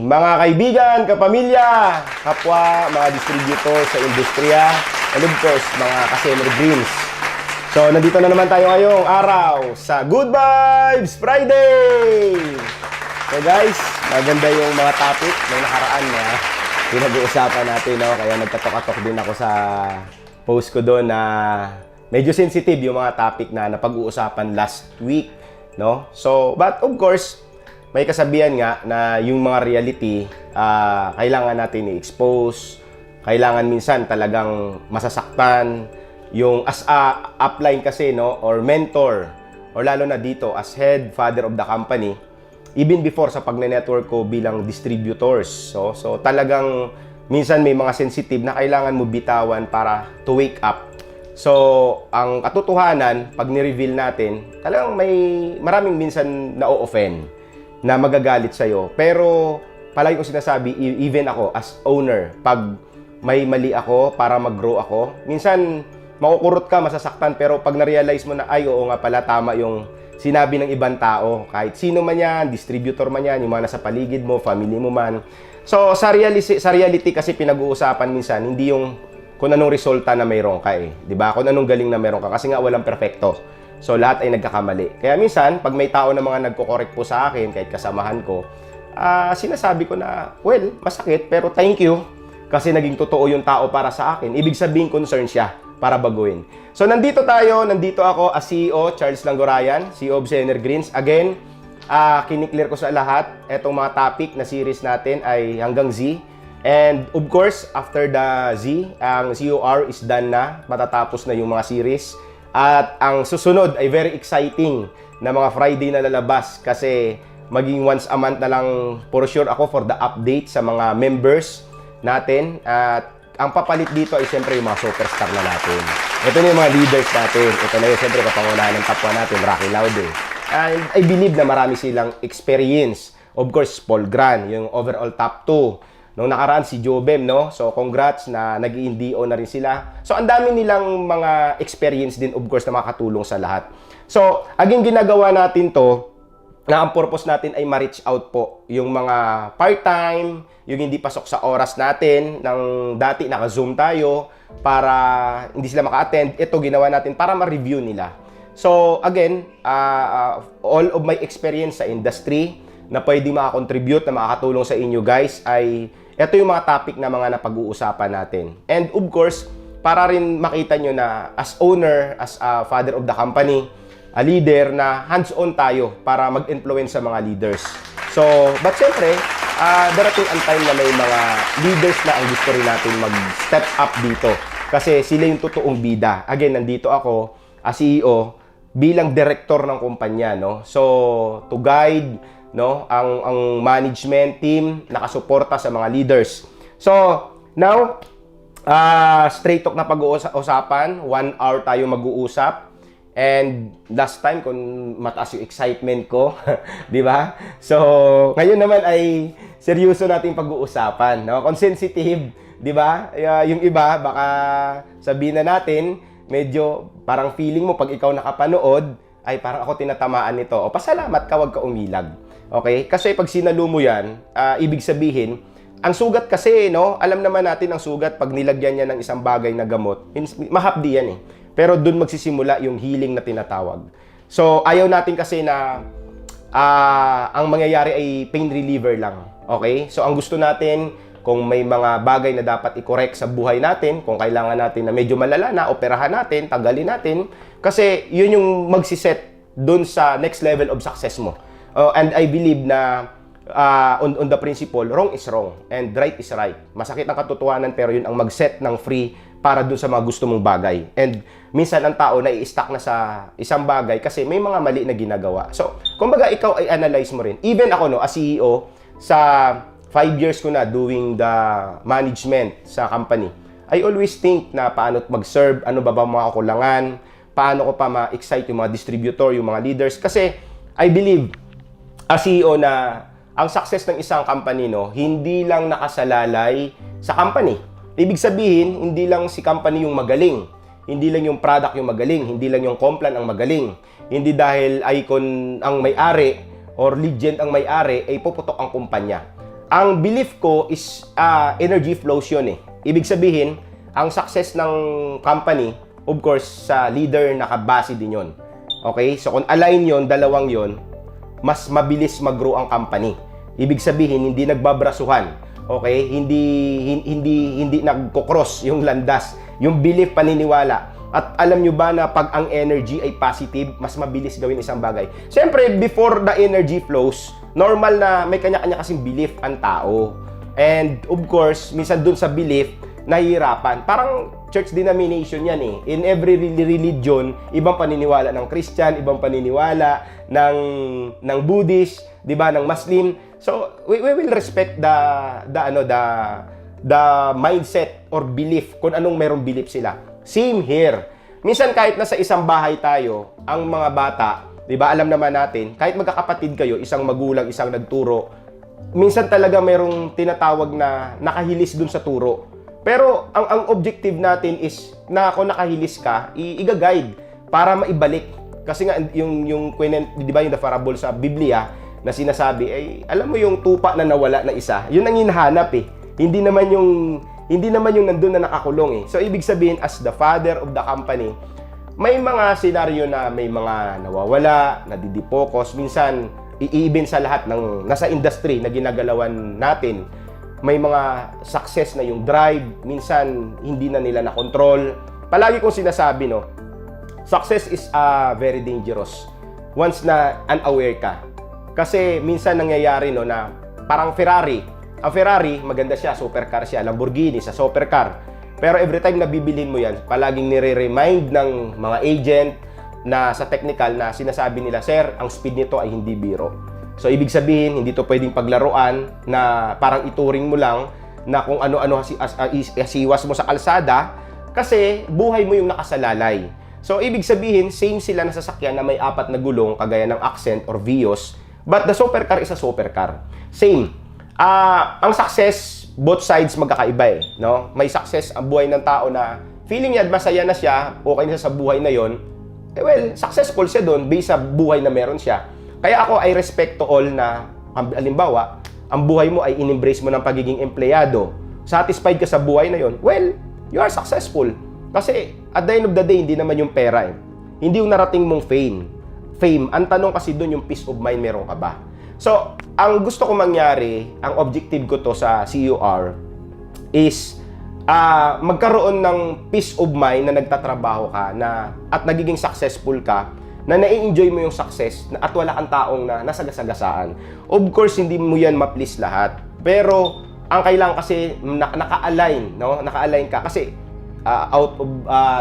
mga kaibigan, kapamilya, kapwa, mga distributor sa industriya, and of course, mga Kasemer Greens. So, nandito na naman tayo ngayong araw sa Good Vibes Friday! So guys, maganda yung mga topic ng nakaraan na pinag-uusapan natin, no? Kaya nagkatok-atok din ako sa post ko doon na medyo sensitive yung mga topic na napag-uusapan last week, no? So, but of course, may kasabihan nga na yung mga reality, kailangan natin i-expose, kailangan minsan talagang masasaktan, yung as a upline kasi, no, or mentor, or lalo na dito as head, father of the company, even before sa pagne-network ko bilang distributors. So talagang minsan may mga sensitive na kailangan mo bitawan para to wake up. So, ang katotohanan, pag ni-reveal natin, talagang maraming minsan na-o-offend, na magagalit sa'yo. Pero, palagi ko sinasabi, even ako, as owner, pag may mali ako para mag-grow ako, minsan, makukurot ka, masasaktan, pero pag na-realize mo na, ay, oo nga pala, tama yung sinabi ng ibang tao, kahit sino man yan, distributor man yan, yung mga nasa paligid mo, family mo man. So, sa reality kasi pinag-uusapan minsan, hindi yung kung anong resulta na mayroon ka eh. Diba? Kung anong galing na mayroon ka. Kasi nga walang perfecto. So, lahat ay nagkakamali. Kaya minsan, pag may tao na mga nagko-correct po sa akin, kahit kasamahan ko, sinasabi ko na, well, masakit, pero thank you. Kasi naging totoo yung tao para sa akin. Ibig sabihin, concern siya para baguhin. So, nandito ako as CEO, Charles Langorayan, CEO of Sener Greens. Again, kiniklear ko sa lahat, etong mga topic na series natin ay hanggang Z. And of course, after the Z, ang COR is done na, matatapos na yung mga series. At ang susunod ay very exciting na mga Friday na lalabas kasi maging once a month na lang for sure ako for the update sa mga members natin. At ang papalit dito ay siyempre yung mga superstar na natin. Ito na yung mga leaders natin. Ito na yung siyempre kapangunahan ng kapwa natin, Rocky Laude. And I believe na marami silang experience. Of course, Paul Gran, yung overall top 2. Nung nakaraan si Jobem, no? So, congrats na nag-i-NDO na rin sila. So, ang dami nilang mga experience din, of course, na makatulong sa lahat. So, aging ginagawa natin to, na ang purpose natin ay ma-reach out po yung mga part-time, yung hindi pasok sa oras natin, ng dati naka-Zoom tayo, para hindi sila maka-attend. Ito, ginawa natin para ma-review nila. So, again, all of my experience sa industry, na pwede makakontribute, na makakatulong sa inyo guys, ay ito yung mga topic na mga napag-uusapan natin. And of course, para rin makita nyo na as owner, as a father of the company, a leader, na hands-on tayo para mag-influence sa mga leaders. So, but syempre, darating ang time na may mga leaders na ang gusto rin natin mag-step up dito. Kasi sila yung totoong bida. Again, nandito ako as CEO bilang director ng kumpanya, no? So, to guide, no, ang management team nakasuporta sa mga leaders. So, now, straight talk na pag-uusapan. 1 hour tayo mag-uusap. And last time, kung mataas yung excitement ko, di ba? So, ngayon naman ay seryoso natin pag-uusapan. No? Kung sensitive, di ba? Yung iba, baka sabihin na natin, medyo parang feeling mo pag ikaw nakapanood, ay parang ako tinatamaan nito. O pasalamat ka, wag ka umilag. Okay? Kasi pag sinalo mo yan, ibig sabihin, ang sugat kasi, no? Alam naman natin ang sugat pag nilagyan niya ng isang bagay na gamot, mahapdi yan eh. Pero dun magsisimula yung healing na tinatawag. So, ayaw natin kasi na ang mangyayari ay pain reliever lang. Okay? So, ang gusto natin, kung may mga bagay na dapat i-correct sa buhay natin, kung kailangan natin na medyo malala na, operahan natin, tagalin natin, kasi yun yung magsiset dun sa next level of success mo. And I believe na on the principle, wrong is wrong and right is right. Masakit ang katotohanan pero yun ang mag-set ng free para dun sa mga gusto mong bagay. And minsan ang tao nai-stuck na sa isang bagay kasi may mga mali na ginagawa. So, kumbaga ikaw ay analyze mo rin. Even ako, no, as CEO, sa 5 years ko na doing the management sa company, I always think na paano mag-serve, ano ba mga kakulangan, paano ko pa ma-excite yung mga distributor, yung mga leaders. Kasi I believe, as CEO, na ang success ng isang company, no, hindi lang nakasalalay sa company. Ibig sabihin, hindi lang si company yung magaling. Hindi lang yung product yung magaling. Hindi lang yung Complan ang magaling. Hindi dahil Icon ang may-ari or Legend ang may-ari, ay puputok ang kumpanya. ang belief ko is energy flows yun eh. Ibig sabihin, ang success ng company, of course, sa leader nakabase din yun. Okay? So kung align yun, dalawang yun, mas mabilis mag-grow ang company. Ibig sabihin, hindi nagbabrasuhan. Okay? Hindi nagko-cross yung landas. Yung belief, paniniwala. At alam nyo ba na pag ang energy ay positive, mas mabilis gawin isang bagay. Siyempre, before the energy flows, normal na may kanya-kanya kasing belief ang tao. And of course, minsan dun sa belief, nahihirapan. Parang church denomination yan eh. In every religion, ibang paniniwala ng Christian, ibang paniniwala ng Buddhist, 'di ba, ng Muslim. So, we will respect the mindset or belief kung anong merong belief sila. Same here. Minsan kahit nasa isang bahay tayo, ang mga bata, 'di ba, alam naman natin, kahit magkakapatid kayo, isang magulang, isang nagturo, minsan talaga merong tinatawag na nakahilis dun sa turo. Pero ang objective natin is na kung nakahilis ka, i-guide para maibalik. Kasi nga yung 'di ba, yung the parable sa Biblia na sinasabi ay alam mo yung tupa na nawala na isa, yun ang hinahanap eh. Hindi naman yung nandun na nakakulong eh. So ibig sabihin, as the father of the company, may mga senaryo na may mga nawawala, nadidipokos, minsan iibin sa lahat ng nasa industry na ginagalawan natin. May mga success na yung drive, minsan hindi na nila na-control. Palagi kong sinasabi, no, success is very dangerous once na unaware ka. Kasi minsan nangyayari, no, na parang Ferrari. Ang Ferrari, maganda siya, supercar siya. Lamborghini, sa supercar. Pero every time na bibilhin mo yan, palaging nire-remind ng mga agent na sa technical na sinasabi nila, sir, ang speed nito ay hindi biro. So, ibig sabihin, hindi to pwedeng paglaruan na parang ituring mo lang na kung ano-ano asiwas mo sa kalsada kasi buhay mo yung nakasalalay. So, ibig sabihin, same sila na sasakyan na may 4 na gulong kagaya ng Accent or Vios, but the supercar is a supercar. Same. Ang success, both sides magkakaiba eh, no? May success ang buhay ng tao na feeling niya masaya na siya, okay na sa buhay na yon. Eh well, successful siya doon based sa buhay na meron siya. Kaya ako, I respect to all na, halimbawa, ang buhay mo ay in-embrace mo ng pagiging empleyado. Satisfied ka sa buhay na yon. Well, you are successful. Kasi at the end of the day, hindi naman yung pera eh. Hindi yung narating mong fame. Ang tanong kasi doon yung peace of mind meron ka ba? So, ang gusto ko mangyari, ang objective ko to sa CUR is magkaroon ng peace of mind na nagtatrabaho ka na, at nagiging successful ka, na nai-enjoy mo yung success at wala kang taong na nasagasaan. Of course, hindi mo yan ma-please lahat. Pero, ang kailangan kasi naka-align, no? Naka-align ka. Kasi, out of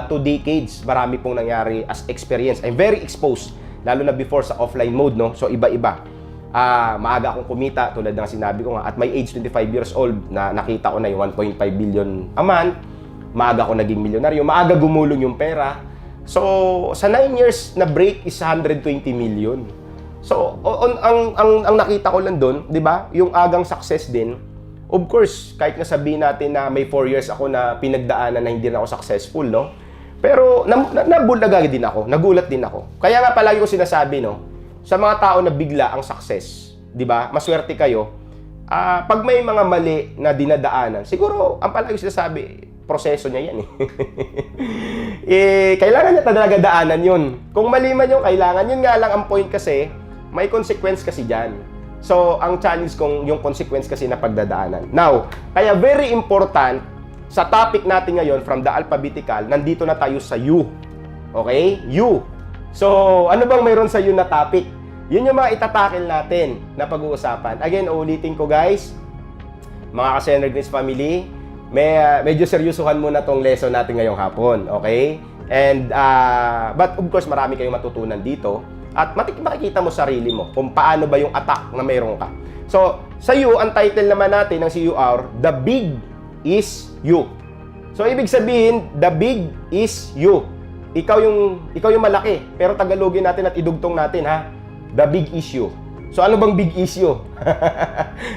2 decades, marami pong nangyari as experience. I'm very exposed, lalo na before sa offline mode, no? So, iba-iba. Maaga akong kumita, tulad ng sinabi ko nga, at my age 25 years old, na nakita ko na yung 1.5 billion a month. Maaga ako naging milyonaryo, maaga gumulong yung pera. So, sa 9 years na break is 120 million. So, ang nakita ko lang doon, 'di ba? Yung agang success din. Of course, kahit na sabihin natin na may 4 years ako na pinagdaanan na hindi na ako successful, no? Pero nagulat din ako. Kaya nga palagi ko sinasabi, no, sa mga tao na bigla ang success, 'di ba? Maswerte kayo. Pag may mga mali na dinadaanan, siguro ang palagi ko sinasabi, proseso niya yan kailangan niya talaga daanan yun. Kung mali man yung kailangan, yun nga lang ang point kasi, may consequence kasi dyan. So, ang challenge kong yung consequence kasi na pagdadaanan. Now, kaya very important, sa topic natin ngayon, from the alphabetical, nandito na tayo sa U. Okay? U. So, ano bang mayroon sa U na topic? Yun yung mga itatakil natin na pag-uusapan. Again, ulitin ko guys, mga ka-Senergreens family, medyo seryosohan muna tong lesson natin ngayong hapon, okay? And, but of course, marami kayong matutunan dito. At makikita mo sarili mo kung paano ba yung attack na mayroon ka. So, sa U, ang title naman natin ng CUR, The Big is You. So, ibig sabihin, the big is you. Ikaw yung malaki. Pero Tagalogin natin at idugtong natin, ha? The big issue. So, ano bang big issue?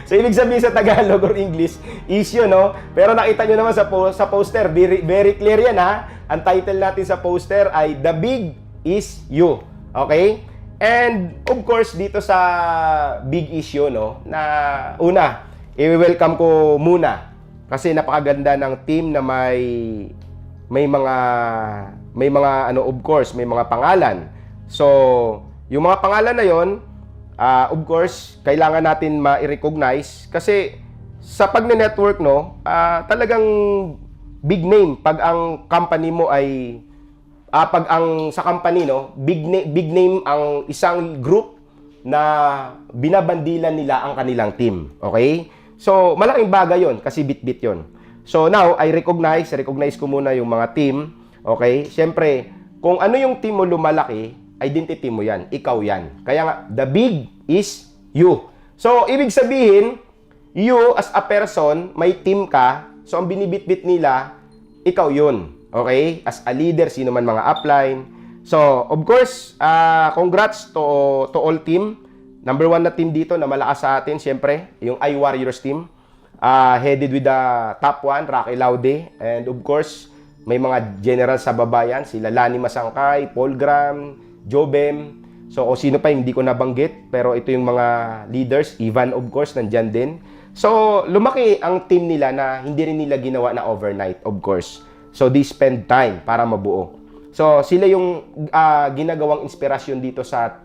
So, ibig sabihin sa Tagalog or English, issue, no? Pero nakita nyo naman sa poster, very clear yan, ha? Ang title natin sa poster ay The Big is You. Okay? And, of course, dito sa big issue, no? Na, una, i-welcome ko muna kasi napakaganda ng team na may mga ano, of course, may mga pangalan. So, yung mga pangalan na yon, of course, kailangan natin ma-recognize kasi sa pagne-network, no, talagang big name pag ang company mo ay pag ang sa company, no, big name ang isang group na binabandilan nila ang kanilang team. Okay? So, malaking bagay yon kasi bit-bit yon. So, now, I recognize ko muna yung mga team. Okay? Siyempre, kung ano yung team mo lumalaki, identity mo yan. Ikaw yan. Kaya nga, the big is you. So, ibig sabihin, you as a person, may team ka. So, ang binibit-bit nila, ikaw yun. Okay? As a leader, sino man mga upline. So, of course, congrats to all team. Number 1 na team dito na malakas sa atin, syempre, yung iWarriors team. Headed with the top 1, Rocky Laude. And of course, may mga general sa babayan, sila Lani Masangkay, Paul Graham, Jobem. So, kung sino pa hindi ko nabanggit, pero ito yung mga leaders. Ivan, of course, nandyan din. So, lumaki ang team nila na hindi rin nila ginawa na overnight, of course. So, they spend time para mabuo. So, sila yung ginagawang inspirasyon dito sa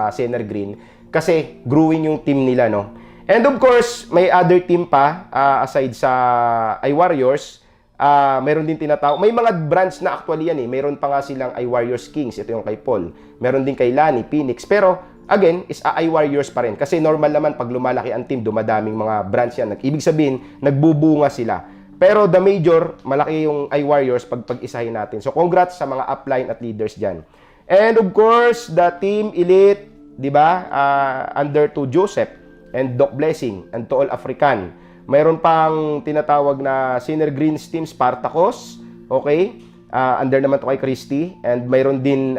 Sener Green kasi growing yung team nila, no? And of course, may other team pa aside sa iWarriors. Meron din tinatawag. May mga branch na actually yan eh. Meron pa nga silang iWarriors Kings. Ito yung kay Paul. Meron din kay Lani, Phoenix. Pero again, is iWarriors pa rin. Kasi normal naman pag lumalaki ang team, dumadaming mga branch yan. Ibig sabihin, nagbubunga sila. Pero the major, malaki yung iWarriors pag-isahin natin. So congrats sa mga upline at leaders dyan. And of course, the Team Elite, di ba? Under to Joseph and Doc Blessing and to all African. Mayroon pang tinatawag na Sener Greens Team Spartacus. Okay? Under naman to kay Christy. And mayroon din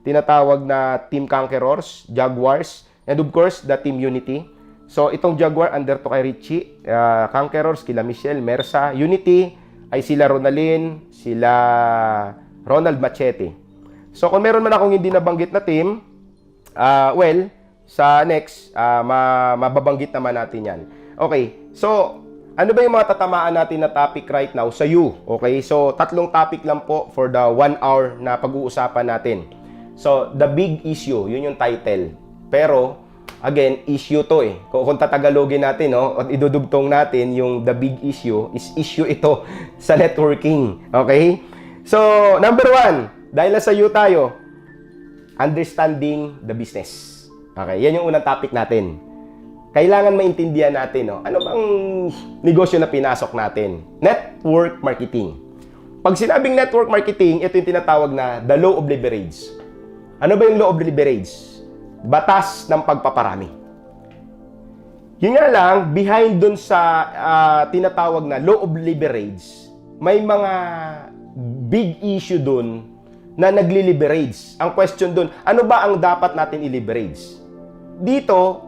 tinatawag na Team Conquerors, Jaguars. And of course, the Team Unity. So, itong Jaguar, under to kay Richie. Conquerors, kila Michelle, Mersa. Unity ay sila Ronalyn, sila Ronald Machete. So, kung meron man akong hindi nabanggit na team, well, sa next, mababanggit naman natin yan. Okay, so, ano ba yung mga tatamaan natin na topic right now sa you? Okay, so, 3 topic lang po for the 1 hour na pag-uusapan natin. So, the big issue, yun yung title. Pero, again, issue to eh. Kung tatagalogin natin, no, at idudugtong natin yung the big issue, is issue ito sa networking. Okay? So, number 1, dahil na sa you tayo, understanding the business. Okay, yan yung unang topic natin. Kailangan maintindihan natin, no, ano bang negosyo na pinasok natin? Network marketing. Pag sinabing network marketing, ito yung tinatawag na the law of leverage. Ano ba yung law of leverage? Batas ng pagpaparami. Yun nga lang, behind dun sa tinatawag na law of leverage, may mga big issue dun na nagli-leverage. Ang question dun, ano ba ang dapat natin i-leverage? Dito,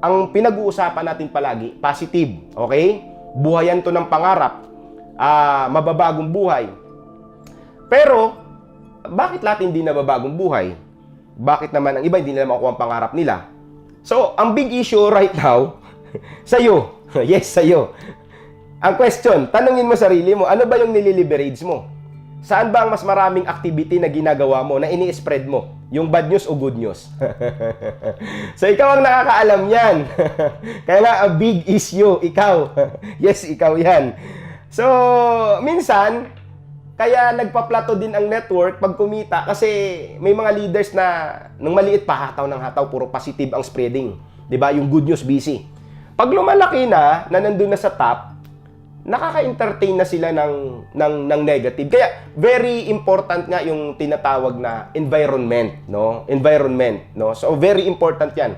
ang pinag-uusapan natin palagi, positive. Okay? Buhayan to ng pangarap. Mababagong buhay. Pero, bakit lahat hindi nababagong buhay? Bakit naman ang iba hindi nila makuha ang pangarap nila? So, ang big issue right now, sa'yo. Yes, sa'yo. Ang question, tanungin mo sarili mo, ano ba yung nililiberage mo? Saan ba ang mas maraming activity na ginagawa mo, na ini-spread mo? Yung bad news o good news? So, ikaw ang nakakaalam yan. Kaya nga, a big issue, ikaw. Yes, ikaw yan. So, minsan, kaya nagpa-plato din ang network pag kumita kasi may mga leaders na nung maliit pa hataw ng hataw, puro positive ang spreading. 'Di ba? Yung good news busy. Pag lumalaki na nandun na sa top, nakaka-entertain na sila ng negative. Kaya very important nga yung tinatawag na environment, no? Environment, no? So very important 'yan.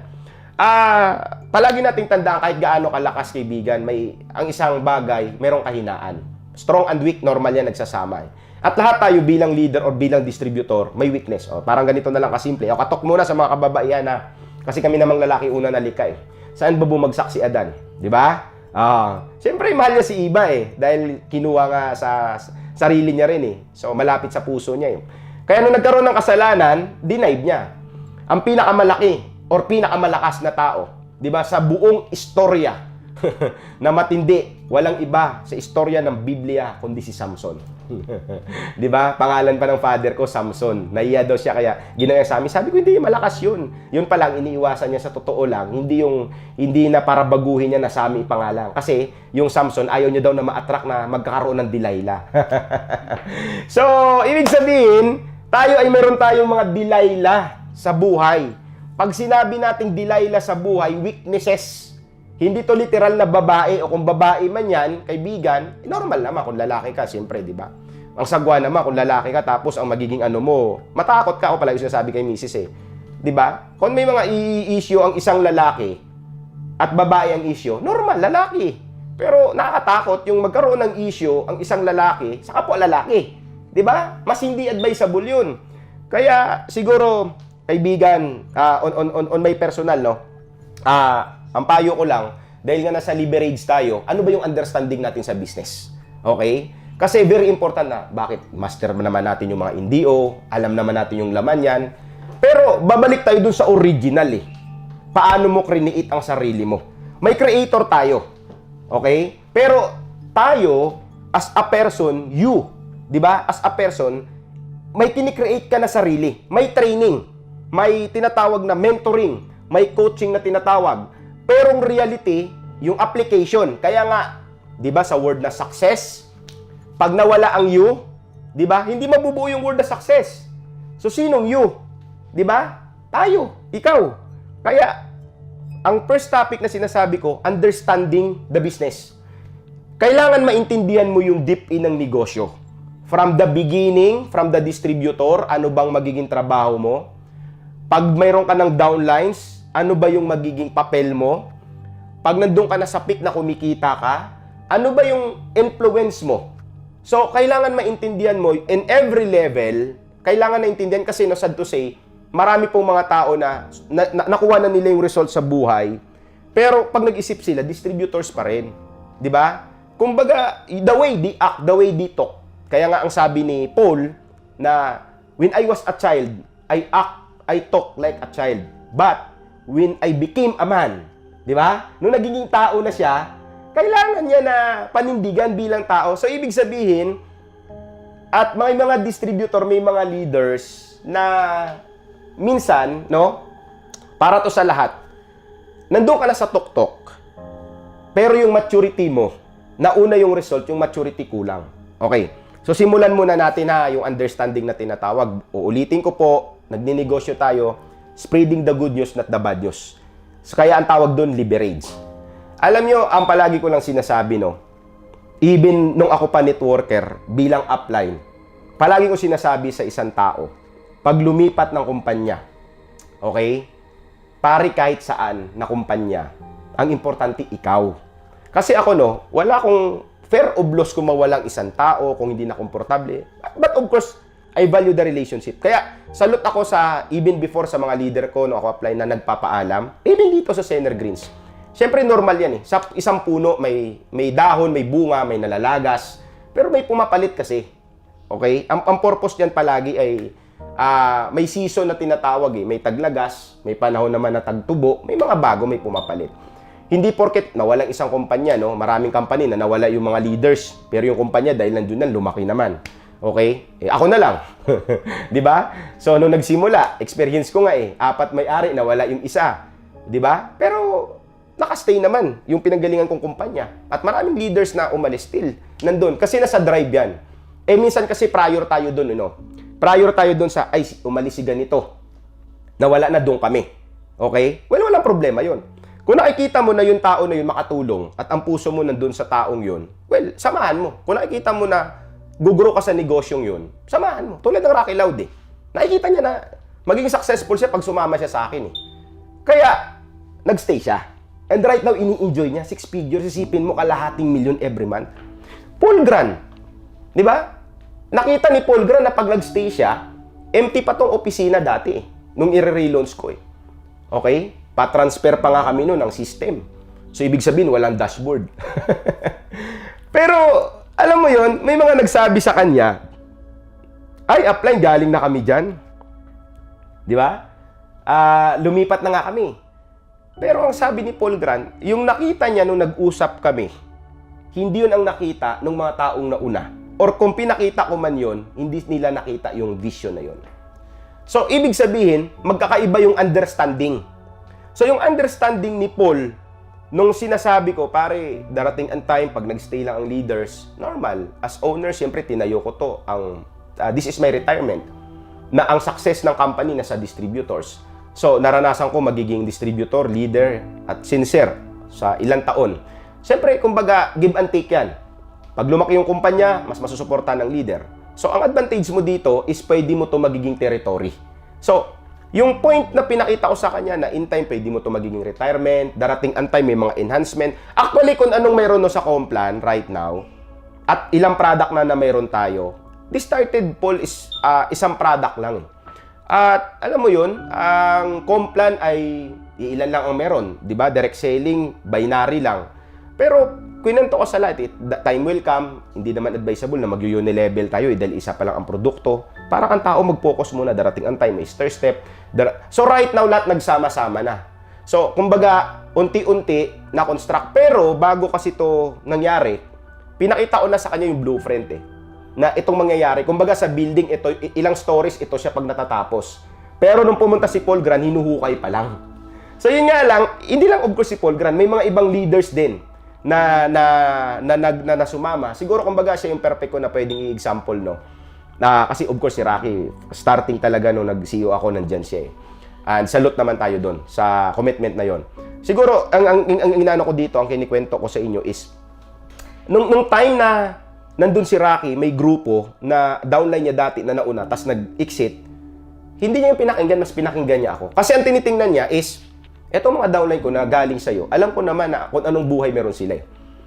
Palagi nating tandaan kahit gaano kalakas kaibigan, may ang isang bagay, merong kahinaan. Strong and weak, normal yan, nagsasama eh. At lahat tayo bilang leader or bilang distributor, may weakness. O, parang ganito na lang kasimple. O, katok muna sa mga kababaihan na, kasi kami namang lalaki una nalika eh. Saan ba bumagsak si Adan? Di ba? Siyempre, mahal niya si Iba eh. Dahil kinuha nga sa sarili niya rin eh. So, malapit sa puso niya eh. Kaya nung nagkaroon ng kasalanan, denied niya. Ang pinakamalaki or pinakamalakas na tao, di ba, sa buong istorya na matindi, walang iba sa istorya ng Biblia kundi si Samson. 'Di ba? Pangalan pa ng father ko, Samson. Naiya daw siya kaya ginaya sa amin. Sabi ko, hindi, malakas 'yun. 'Yun pa lang iniiwasan niya sa totoo lang, hindi na para baguhin niya na Sammy pangalan. Kasi yung Samson ayaw niya daw na ma-attract na magkakaroon ng Delilah. So, ibig sabihin, tayo ay meron tayong mga Delilah sa buhay. Pag sinabi nating Delilah sa buhay, weaknesses. Hindi to literal na babae o kung babae man yan, kaibigan, normal naman kung lalaki ka, siyempre, di ba? Ang sagwa naman kung lalaki ka tapos ang magiging ano mo, matakot ka, ako pala yung sinasabi kay misis eh. Di ba? Kung may mga i-issue ang isang lalaki at babae ang issue, normal, lalaki. Pero nakakatakot yung magkaroon ng issue ang isang lalaki sa kapwa lalaki. Di ba? Mas hindi advisable yun. Kaya siguro, kaibigan, on my personal, no? Ang payo ko lang, dahil nga nasa leverage tayo, ano ba yung understanding natin sa business? Okay? Kasi very important na, bakit? Master naman natin yung mga NDO, alam naman natin yung laman yan. Pero babalik tayo dun sa original eh. Paano mo create ang sarili mo? May creator tayo. Okay? Pero tayo, as a person, di ba? As a person, may kinikreate ka na sarili. May training. May tinatawag na mentoring, may coaching na tinatawag. Pero ang reality, yung application. Kaya nga, 'di ba sa word na success, pag nawala ang you, 'di ba? Hindi mabubuo yung word na success. So sinong you? 'Di ba? Tayo, ikaw. Kaya ang first topic na sinasabi ko, understanding the business. Kailangan maintindihan mo yung deep in ng negosyo. From the beginning, from the distributor, ano bang magiging trabaho mo? Pag mayroon ka ng downlines, ano ba yung magiging papel mo? Pag nandun ka na sa peak na kumikita ka, ano ba yung influence mo? So, kailangan maintindihan mo in every level, kailangan naintindihan kasi no, sad to say, marami pong mga tao na nakuha na nila yung result sa buhay, pero pag nag-isip sila, distributors pa rin. Di ba? Kumbaga, the way they act, the way they talk. Kaya nga ang sabi ni Paul na, when I was a child, I talk like a child. But, when I became a man, di ba? Nung naging tao na siya, kailangan niya na panindigan bilang tao. So, ibig sabihin, at may mga distributor, may mga leaders na minsan, no, para to sa lahat, nandun ka na sa tuktok, pero yung maturity mo, nauna yung result, yung maturity kulang. Okay. So, simulan muna natin na yung understanding na tinatawag. Uulitin ko po, nagninegosyo tayo, spreading the good news, not the bad news. So, kaya ang tawag doon, leverage. Alam nyo, ang palagi ko lang sinasabi, no, even nung ako pa networker, bilang upline, palagi ko sinasabi sa isang tao, pag lumipat ng kumpanya, okay, pari kahit saan na kumpanya, ang importante ikaw. Kasi ako, no, wala akong fair of loss kung mawalang isang tao, kung hindi na komportable. But of course, I value the relationship. Kaya, salute ako sa, even before sa mga leader ko, no, ako apply na nagpapaalam, even dito sa Sener Greens. Siyempre, normal yan eh. Sa isang puno, may dahon, may bunga, may nalalagas, pero may pumapalit kasi. Okay? Ang purpose niyan palagi ay, may season na tinatawag eh. May taglagas, may panahon naman na tagtubo, may mga bago, may pumapalit. Hindi porket nawalang isang kumpanya, no? Maraming company na nawala yung mga leaders, pero yung kumpanya dahil nandun na, lumaki naman. Okay? Eh, ako na lang. 'Di ba? So, nung nagsimula, experience ko nga eh, 4 may-ari, nawala yung isa. 'Di ba? Pero nakastay naman yung pinanggalingan kong kumpanya. At maraming leaders na umalis still nandun. Kasi nasa drive yan. Eh, minsan kasi prior tayo dun, no? Prior tayo dun sa, ay, umalis si ganito. Nawala na dun kami. Okay? Well, walang problema yun. Kung nakikita mo na yung tao na yun makatulong at ang puso mo nandun sa taong yun, well, samahan mo. Kung nakikita mo na gugro ka sa negosyong yun, samahan mo. Tulad ng Rocky Loud eh. Nakikita niya na maging successful siya pag sumama siya sa akin eh. Kaya, nagstay siya. And right now, ini-enjoy niya. 6 figures, isipin mo kalahating milyon every month. Paul Gran. Di ba? Nakita ni Paul Gran na pag nagstay siya, empty pa tong opisina dati eh. Nung i-relaunch ko eh. Okay? Pa-transfer pa nga kami noon ng system. So, ibig sabihin, walang dashboard. Pero, alam mo yon, may mga nagsabi sa kanya, ay, upline, galing na kami dyan. Di ba? Lumipat na nga kami. Pero ang sabi ni Paul Grant, yung nakita niya nung nag-usap kami, hindi yun ang nakita ng mga taong nauna. Or kung pinakita ko man yun, hindi nila nakita yung vision na yun. So, ibig sabihin, magkakaiba yung understanding. So, yung understanding ni Paul, nung sinasabi ko, pare, darating ang time, pag nag-stay lang ang leaders, normal. As owner, siyempre, tinayo ko to. This is my retirement. Na ang success ng company nasa distributors. So, naranasan ko magiging distributor, leader, at sincere sa ilang taon. Siyempre, kumbaga, give and take yan. Pag lumaki yung kumpanya, mas masusuportahan ng leader. So, ang advantage mo dito is pwede mo to magiging territory. So, yung point na pinakita ko sa kanya na in time, pwede mo to magiging retirement, darating ang time, may mga enhancement. Actually, kung anong meron no sa Complan right now, at ilang product na meron tayo, this started, Paul, is isang product lang. At alam mo yun, ang Complan ay ilan lang ang meron. Diba? Direct selling, binary lang. Pero, kwento ko sa lahat, time will come, hindi naman advisable na mag-unilevel tayo, dahil isa pa lang ang produkto. Para kang tao mag-focus muna, darating ang time, may stir step. So right now, lahat nagsama-sama na. So, kumbaga, unti-unti na-construct. Pero, bago kasi ito nangyari, pinakita ko na sa kanya yung blueprint na itong mangyayari. Kumbaga sa building ito, ilang stories ito siya pag natatapos. Pero nung pumunta si Paul Grant, hinuhukay pa lang. So yun nga lang, hindi lang of course si Paul Grant, may mga ibang leaders din na nasumama. Siguro kumbaga siya yung perfect ko na pwedeng i-example, no? Kasi of course si Rocky, starting talaga nung nag-CEO ako, nandyan siya And salute naman tayo doon sa commitment na yon. Siguro, ang inaano ko dito, ang kinikwento ko sa inyo is, nung time na nandun si Rocky, may grupo na downline niya dati na nauna, tas nag-exit, hindi niya yung pinakinggan, mas pinakinggan niya ako. Kasi ang tinitingnan niya is, etong mga downline ko na galing sa'yo, alam ko naman na kung anong buhay meron sila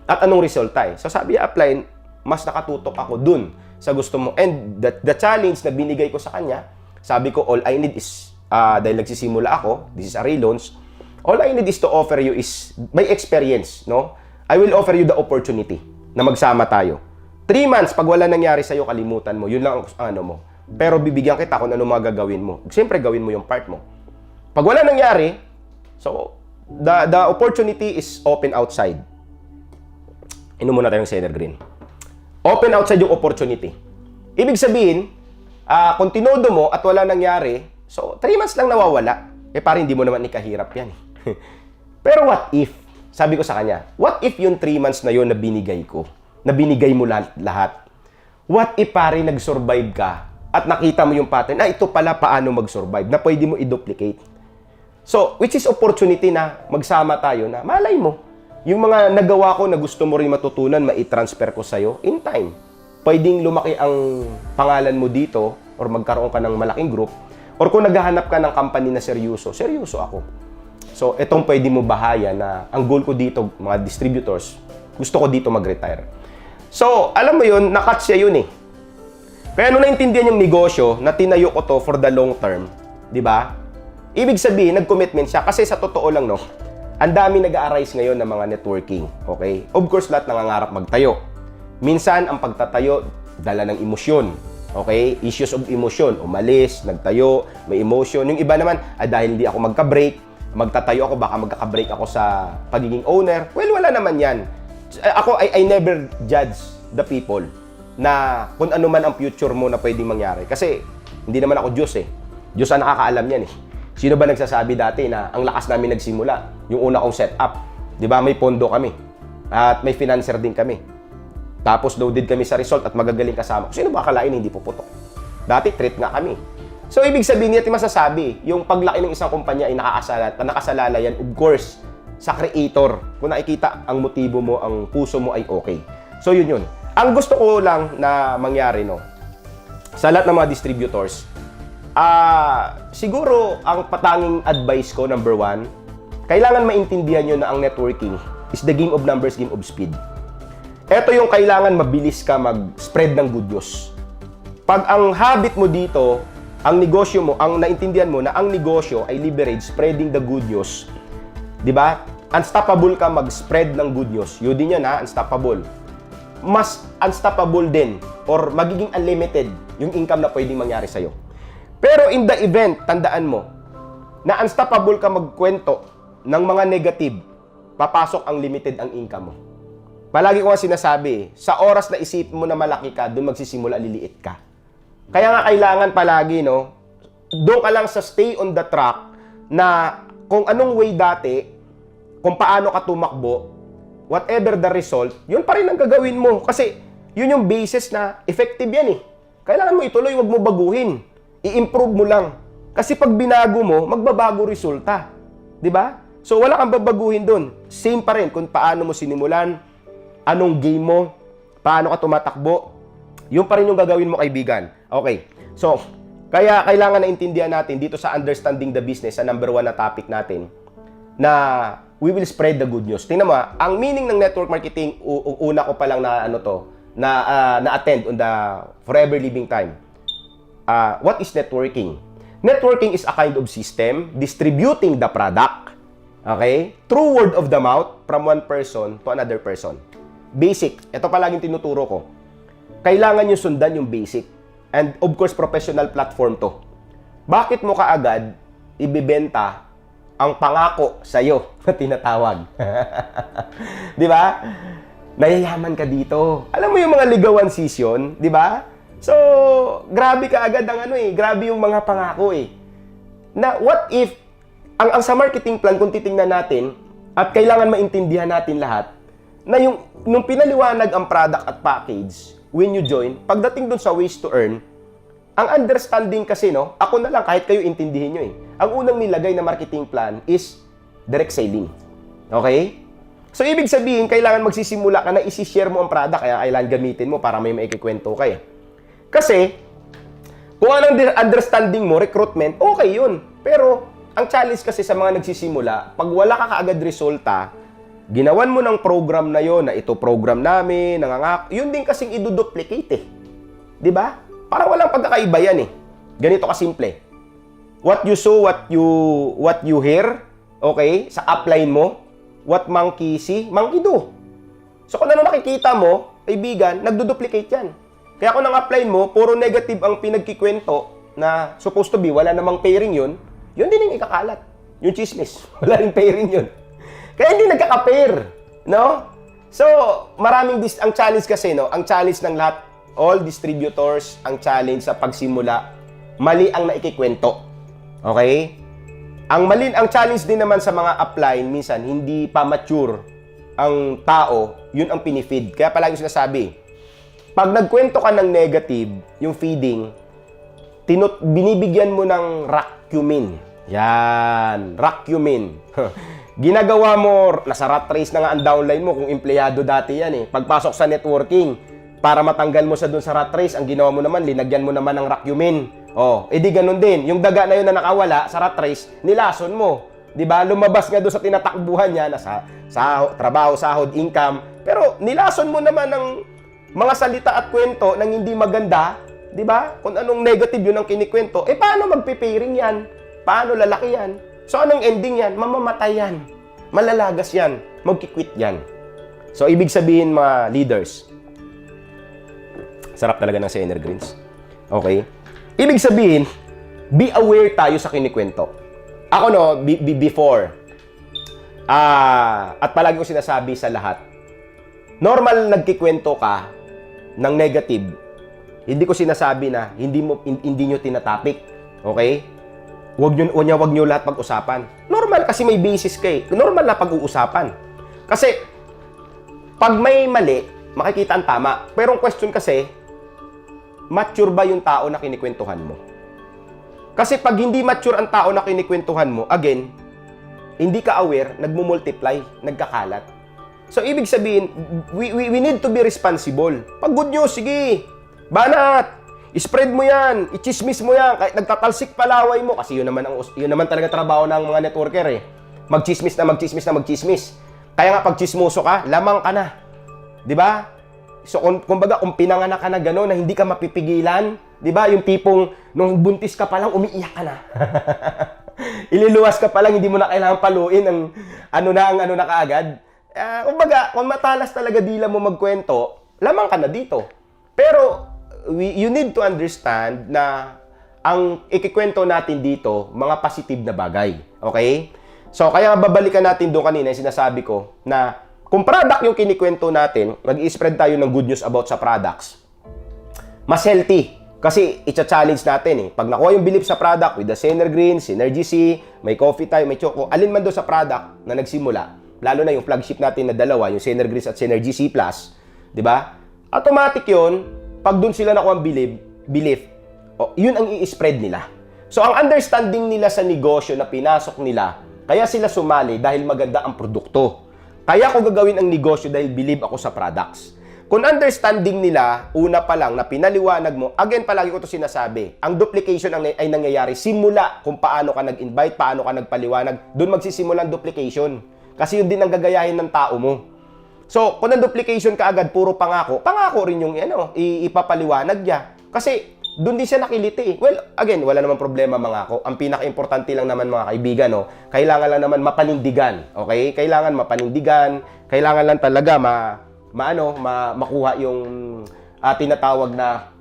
at anong resulta So sabi niya, apply, mas nakatutok ako dun sa gusto mo. And the challenge na binigay ko sa kanya, sabi ko, all I need is, dahil nagsisimula ako, this is a relaunch, all I need is to offer you is my experience, no? I will offer you the opportunity na magsama tayo. 3 months, pag wala nangyari sa'yo, kalimutan mo. Yun lang ang ano mo. Pero bibigyan kita kung ano mga gagawin mo. Siyempre, gawin mo yung part mo. Pag wala nangyari, so, the opportunity is open outside. Inom muna tayong Sener Green. Open outside yung opportunity. Ibig sabihin, kung tinodo mo at wala nangyari, so 3 months lang nawawala. Parang hindi mo naman ikahirap yan. Pero what if? Sabi ko sa kanya, what if yung 3 months na yun na binigay ko? Na binigay mo lahat? What if pare nag-survive ka at nakita mo yung pattern, ito pala paano mag-survive, na pwede mo i-duplicate. So, which is opportunity na magsama tayo na malay mo, yung mga nagawa ko na gusto mo rin matutunan, mai-transfer ko sa'yo in time. Pwedeng lumaki ang pangalan mo dito or magkaroon ka ng malaking group or kung naghahanap ka ng company na seryoso ako. So, itong pwede mo bahaya na ang goal ko dito, mga distributors, gusto ko dito mag-retire. So, alam mo yun, nakat siya yun Kaya nung naintindihan yung negosyo na tinayo ko to for the long term, di ba? Ibig sabihin, nag-commitment siya. Kasi sa totoo lang, no, ang dami nag-a-arise ngayon ng mga networking. Okay? Of course, lahat nangangarap magtayo. Minsan, ang pagtatayo, dala ng emosyon. Okay? Issues of emotion. Umalis, nagtayo, may emotion. Yung iba naman, dahil hindi ako magka-break, magtatayo ako, baka magkaka-break ako sa pagiging owner. Well, wala naman yan. I never judge the people na kung ano man ang future mo na pwedeng mangyari. Kasi, hindi naman ako Diyos Diyos ang nakakaalam yan Sino ba nagsasabi dati na ang lakas namin nagsimula? Yung una kong setup. Di ba? May pondo kami. At may financer din kami. Tapos loaded kami sa result at magagaling kasama. Sino ba akalain hindi puputok? Dati treat nga kami. So, ibig sabihin niya, masasabi, yung paglaki ng isang kumpanya ay nakasalala yan, of course, sa creator. Kung nakikita ang motibo mo, ang puso mo ay okay. So, yun. Ang gusto ko lang na mangyari, no, sa lahat ng mga distributors, siguro, ang patanging advice ko, number 1, kailangan maintindihan nyo na ang networking is the game of numbers, game of speed. Ito yung kailangan mabilis ka mag-spread ng good news. Pag ang habit mo dito, ang negosyo mo, ang naintindihan mo na ang negosyo ay leverage, spreading the good news. Di ba? Unstoppable ka mag-spread ng good news. Yun din yan unstoppable. Mas unstoppable din or magiging unlimited yung income na pwedeng mangyari sa'yo. Pero in the event, tandaan mo, na unstoppable ka magkwento ng mga negative, papasok ang limited ang income mo. Palagi ko nga sinasabi, sa oras na isip mo na malaki ka, doon magsisimula liliit ka. Kaya nga kailangan palagi, no, doon ka lang sa stay on the track na kung anong way dati, kung paano ka tumakbo, whatever the result, yun pa rin ang gagawin mo. Kasi yun yung basis na effective yan eh. Kailangan mo ituloy, wag mo baguhin. I-improve mo lang. Kasi pag binago mo, magbabago resulta. 'Di ba? So wala kang babaguhin doon. Same pa rin kung paano mo sinimulan, anong game mo, paano ka tumatakbo. Yun pa rin yung gagawin mo, kaibigan. Okay. So, kaya kailangan na intindihan natin dito sa understanding the business, sa number 1 na topic natin, na we will spread the good news. Tingnan mo, ang meaning ng network marketing, una ko pa lang na na-attend on the Forever Living Time. What is networking? Networking is a kind of system distributing the product, okay, through word of the mouth from one person to another person. Basic. Ito palaging tinuturo ko. Kailangan nyo sundan yung basic. And of course, professional platform to. Bakit mo kaagad ibibenta ang pangako sa'yo na tinatawag? Di ba? Nayayaman ka dito. Alam mo yung mga ligawan season, di ba? So, grabe ka agad ang grabe yung mga pangako eh. Na what if, ang sa marketing plan, kung titingnan natin, at kailangan maintindihan natin lahat, na nung pinaliwanag ang product at package, when you join, pagdating dun sa ways to earn, ang understanding kasi, no, ako na lang, kahit kayo intindihin nyo eh. Ang unang nilagay na marketing plan is direct selling. Okay? So, ibig sabihin, kailangan magsisimula ka na isi-share mo ang product, kaya kailangan gamitin mo para may maikikwento ka eh. Kasi, kung anong understanding mo, recruitment, okay yun. Pero, ang challenge kasi sa mga nagsisimula, pag wala ka kaagad resulta, ginawan mo ng program na yon, na ito program namin, nangangako, yun din kasing iduduplicate eh. Di ba? Parang walang pagkakaiba yan eh. Ganito kasimple. What you sow, what you hear, okay, sa upline mo, what monkey see, monkey do. So kung ano nakikita mo, kaibigan, nagduduplicate yan. Kaya kung ang upline mo, puro negative ang pinagkikwento na supposed to be, wala namang pairing yun, yun din yung ikakalat. Yung chismis. Wala rin pairing yun. Kaya hindi nagkaka-pair, no? So, ang challenge kasi, no? Ang challenge ng lahat, all distributors, ang challenge sa pagsimula, mali ang naikikwento. Okay? Ang challenge din naman sa mga upline, minsan, hindi pa mature ang tao, yun ang pinifeed. Kaya palagi ko sinasabi, pag nagkwento ka ng negative, yung feeding, binibigyan mo ng racumin. Yan, racumin. Ginagawa mo, nasa rat race na nga ang downline mo kung empleyado dati yan eh. Pagpasok sa networking, para matanggal mo sa dun sa rat race, ang ginawa mo naman, linagyan mo naman ng racumin. Oh, edi ganun din. Yung daga na yun na nakawala sa rat race, nilason mo. 'Di ba? Lumabas nga doon sa tinatakbuhan niya na sa trabaho, sahod, income. Pero nilason mo naman ng mga salita at kwento nang hindi maganda, 'di ba? Kung anong negative yun ang kinikwento, paano magpe-pairing yan? Paano lalaki yan? So, anong ending yan? Mamamatay yan. Malalagas yan. Magkikwit yan. So, ibig sabihin mga leaders, sarap talaga ng si Energreens. Okay? Ibig sabihin, be aware tayo sa kinikwento. Ako no, before, at palagi ko sinasabi sa lahat, normal nagkikwento ka ng negative, hindi ko sinasabi na hindi nyo tinatapik. Okay? Huwag nyo lahat pag-usapan. Normal kasi may basis kay. Normal na pag-uusapan. Kasi, pag may mali, makikita ang tama. Pero ang question kasi, mature ba yung tao na kinikwentuhan mo? Kasi pag hindi mature ang tao na kinikwentuhan mo, again, hindi ka aware, nagmumultiply, nagkakalat. So, ibig sabihin, we need to be responsible. Pag good news, sige, banat! I-spread mo yan, i-chismis mo yan, kahit nagtatalsik palaway mo, kasi yun naman talaga trabaho ng mga networker eh. Magchismis na magchismis. Kaya nga pag chismoso ka, lamang ka na. 'Di ba? So kumbaga kung pinanganak ka na gano'n na hindi ka mapipigilan, 'di ba? Yung tipong nung buntis ka pa lang umiiyak ka na. Ililuwas ka pa lang, hindi mo na kailangan paluin ang ano na kaagad. Kumbaga, kung matalas talaga dila mo magkwento, lamang ka na dito. Pero you need to understand na ang ikikwento natin dito, mga positive na bagay. Okay? So, kaya babalikan natin doon kanina yung sinasabi ko na kung product yung kinikwento natin, mag-i-spread tayo ng good news about sa products, mas healthy. Kasi i-challenge natin eh. Pag nakuha yung belief sa product with the Sener Green, Synergy C, may coffee tayo, may choco, alin man doon sa product na nagsimula, lalo na yung flagship natin na dalawa, yung Sener Green at Synergy C+, di ba? Automatic yun, pag doon sila nakuha ang belief, yun ang i-spread nila. So, ang understanding nila sa negosyo na pinasok nila, kaya sila sumali dahil maganda ang produkto. Kaya ko gagawin ang negosyo dahil believe ako sa products. Kung understanding nila, una pa lang na pinaliwanag mo, again, palagi ko ito sinasabi, ang duplication ay nangyayari simula kung paano ka nag-invite, paano ka nagpaliwanag, doon magsisimula ang duplication. Kasi yun din ang gagayahin ng tao mo. So, kung ang duplication ka agad, puro pangako, pangako rin yung ipapaliwanag niya. Kasi, doon din siya nakiliti. Well, again, wala namang problema mangako. Ang pinaka-importante lang naman mga kaibigan, kailangan lang naman mapanindigan. Okay? Kailangan mapanindigan. Kailangan lang talaga makuha yung tinatawag na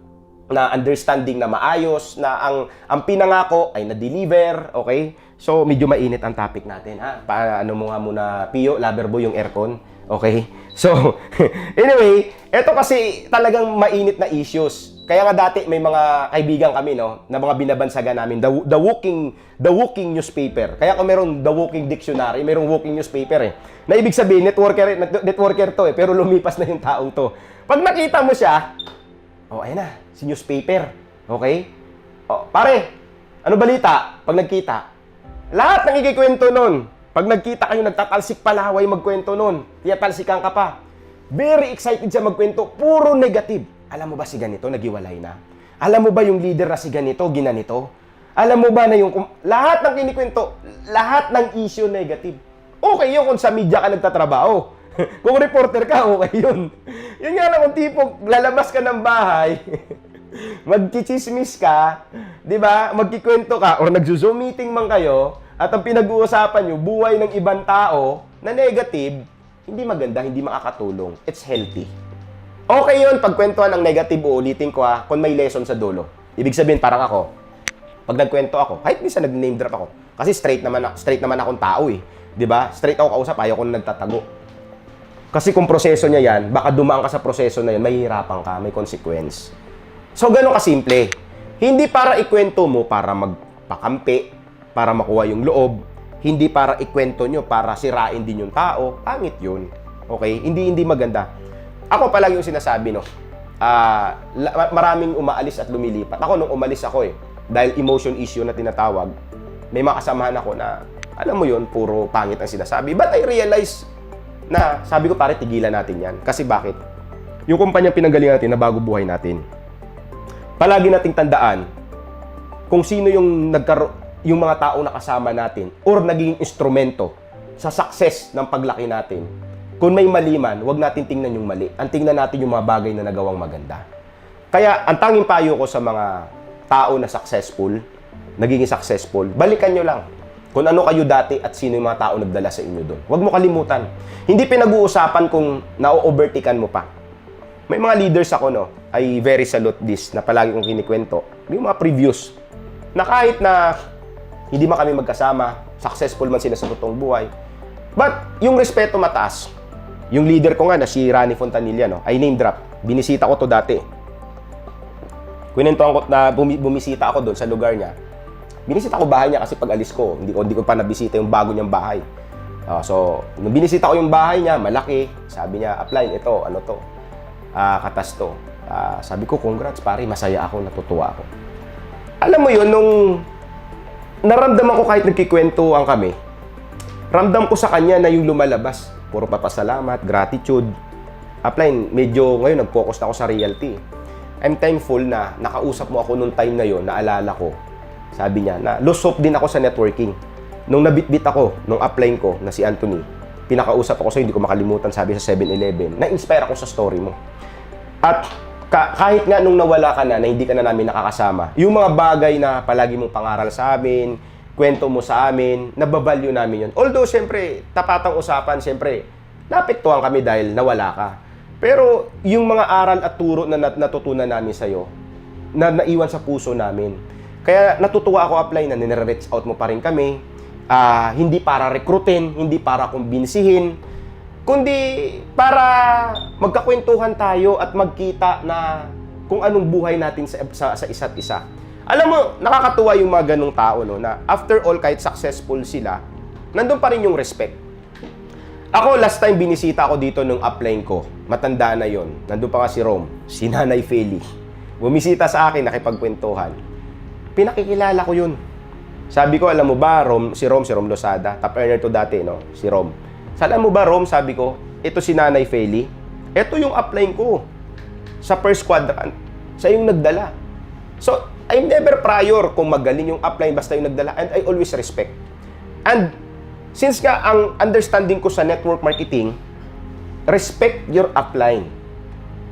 understanding na maayos, na ang pinangako ay na-deliver. Okay? So, medyo mainit ang topic natin. Paano mo nga muna, Pio, lover boy yung aircon. Okay? So, anyway, eto kasi talagang mainit na issues. Kaya nga dati may mga kaibigan kami na mga binabansagan namin, the walking newspaper. Kaya kung meron the walking dictionary, merong walking newspaper eh. Na ibig sabihin networker to eh, pero lumipas na yung taong to. Pag nakita mo siya, ayun na, si newspaper. Okay? Pare, ano balita? Pag nagkita, lahat ng ikikwento nun. Pag nagkita kayo, nagtatalsik palaway magkwento nun. Tiyatalsikan ka pa. Very excited siya magkwento, puro negative. Alam mo ba si ganito, nagiwalay na? Alam mo ba yung leader na si ganito, ginanito? Alam mo ba na yung lahat ng kinikwento, lahat ng issue negative? Okay yun kung sa media ka nagtatrabaho. Kung reporter ka, okay yun. Yun nga lang, kung tipong lalabas ka ng bahay, magchichismis ka, di ba? Magkikwento ka, or nagzo-zoom meeting man kayo, at ang pinag-uusapan nyo, buhay ng ibang tao na negative, hindi maganda, hindi makakatulong. It's healthy. Okay yun, pagkwentuhan ng negative, uulitin ko kung may lesson sa dulo. Ibig sabihin, parang ako, pag nagkwento ako, kahit minsan nag-name drop ako, kasi straight naman akong tao eh. Diba? Straight ako kausap, ayaw ko na nagtatago. Kasi kung proseso niya yan, baka dumaan ka sa proseso na yan, mahihirapan ka, may consequence. So, ganun kasimple. Hindi para ikwento mo para magpakampi, para makuha yung loob, hindi para ikwento nyo para sirain din yung tao, pangit yun. Okay? Hindi maganda. Ako palagi yung sinasabi, maraming umaalis at lumilipat. Ako nung umalis ako dahil emotion issue na tinatawag, may mga kasamahan ako na, alam mo yun, puro pangit ang sinasabi. But I realize na, sabi ko, pare, tigilan natin yan. Kasi bakit? Yung kumpanyang pinanggalingan natin na bago buhay natin, palagi nating tandaan kung sino yung mga tao na kasama natin or naging instrumento sa success ng paglaki natin. Kung may mali man, huwag natin tingnan yung mali. Ang tingnan natin yung mga bagay na nagawang maganda. Kaya, ang tanging payo ko sa mga tao na successful, naging successful, balikan nyo lang kung ano kayo dati at sino yung mga tao nagdala sa inyo doon. Huwag mo kalimutan. Hindi pinag-uusapan kung na-overtikan mo pa. May mga leaders ako, I very salute this, na palagi kong kinikwento. Yung mga previews, na kahit na hindi man kami magkasama, successful man sila sa totoong buhay, but yung respeto mataas. Yung leader ko nga na si Rani Fontanilla, ay name drop. Binisita ko to dati. Kwinentuhan ko na bumisita ako doon sa lugar niya. Binisita ko bahay niya kasi pag alis ko, hindi ko pa nabisita yung bago niyang bahay. So, nung binisita ko yung bahay niya, malaki. Sabi niya, apply ito, ano to? Katas to. Sabi ko, congrats pare, masaya ako, natutuwa ako. Alam mo yun, nung naramdaman ko kahit nagkikwentuhan kami, ramdam ko sa kanya na yung lumalabas. Puro papasalamat, gratitude. Upline, medyo ngayon nag-focus na ako sa realty. I'm thankful na nakausap mo ako nung time na yon, naalala ko. Sabi niya na lose hope din ako sa networking. Nung nabitbit ako, nung upline ko na si Anthony, pinakausap ako sa hindi ko makalimutan, sabi sa 7-Eleven, na-inspire ako sa story mo. At kahit nga nung nawala ka na hindi ka na namin nakakasama, yung mga bagay na palagi mong pangaral sa amin, kwento mo sa amin, nababalyo namin yun. Although, siyempre, tapatang usapan, siyempre, napektuhan kami dahil nawala ka. Pero, yung mga aral at turo na natutunan namin sa'yo, na naiwan sa puso namin. Kaya, natutuwa ako apply na nire-reach out mo pa rin kami. Hindi para rekrutin, hindi para kumbinsihin, kundi para magkakwentuhan tayo at magkita na kung anong buhay natin sa isa't isa. Alam mo, nakakatuwa yung mga ganong tao, no, na after all, kahit successful sila, nandun pa rin yung respect. Ako, last time binisita ako dito nung upline ko, matanda na yon. Nandun pa nga si Rom, si Nanay Feli. Bumisita sa akin, nakipagkwentuhan. Pinakikilala ko yun. Sabi ko, alam mo ba, si Rom Losada, top earner to dati, no? Si Rom. Alam mo ba, Rom, sabi ko, ito si Nanay Feli. Ito yung upline ko sa first quadrant. Siya yung nagdala. So, I'm never prior kung magaling yung upline basta yung nagdala, and I always respect. And since nga ang understanding ko sa network marketing, respect your upline.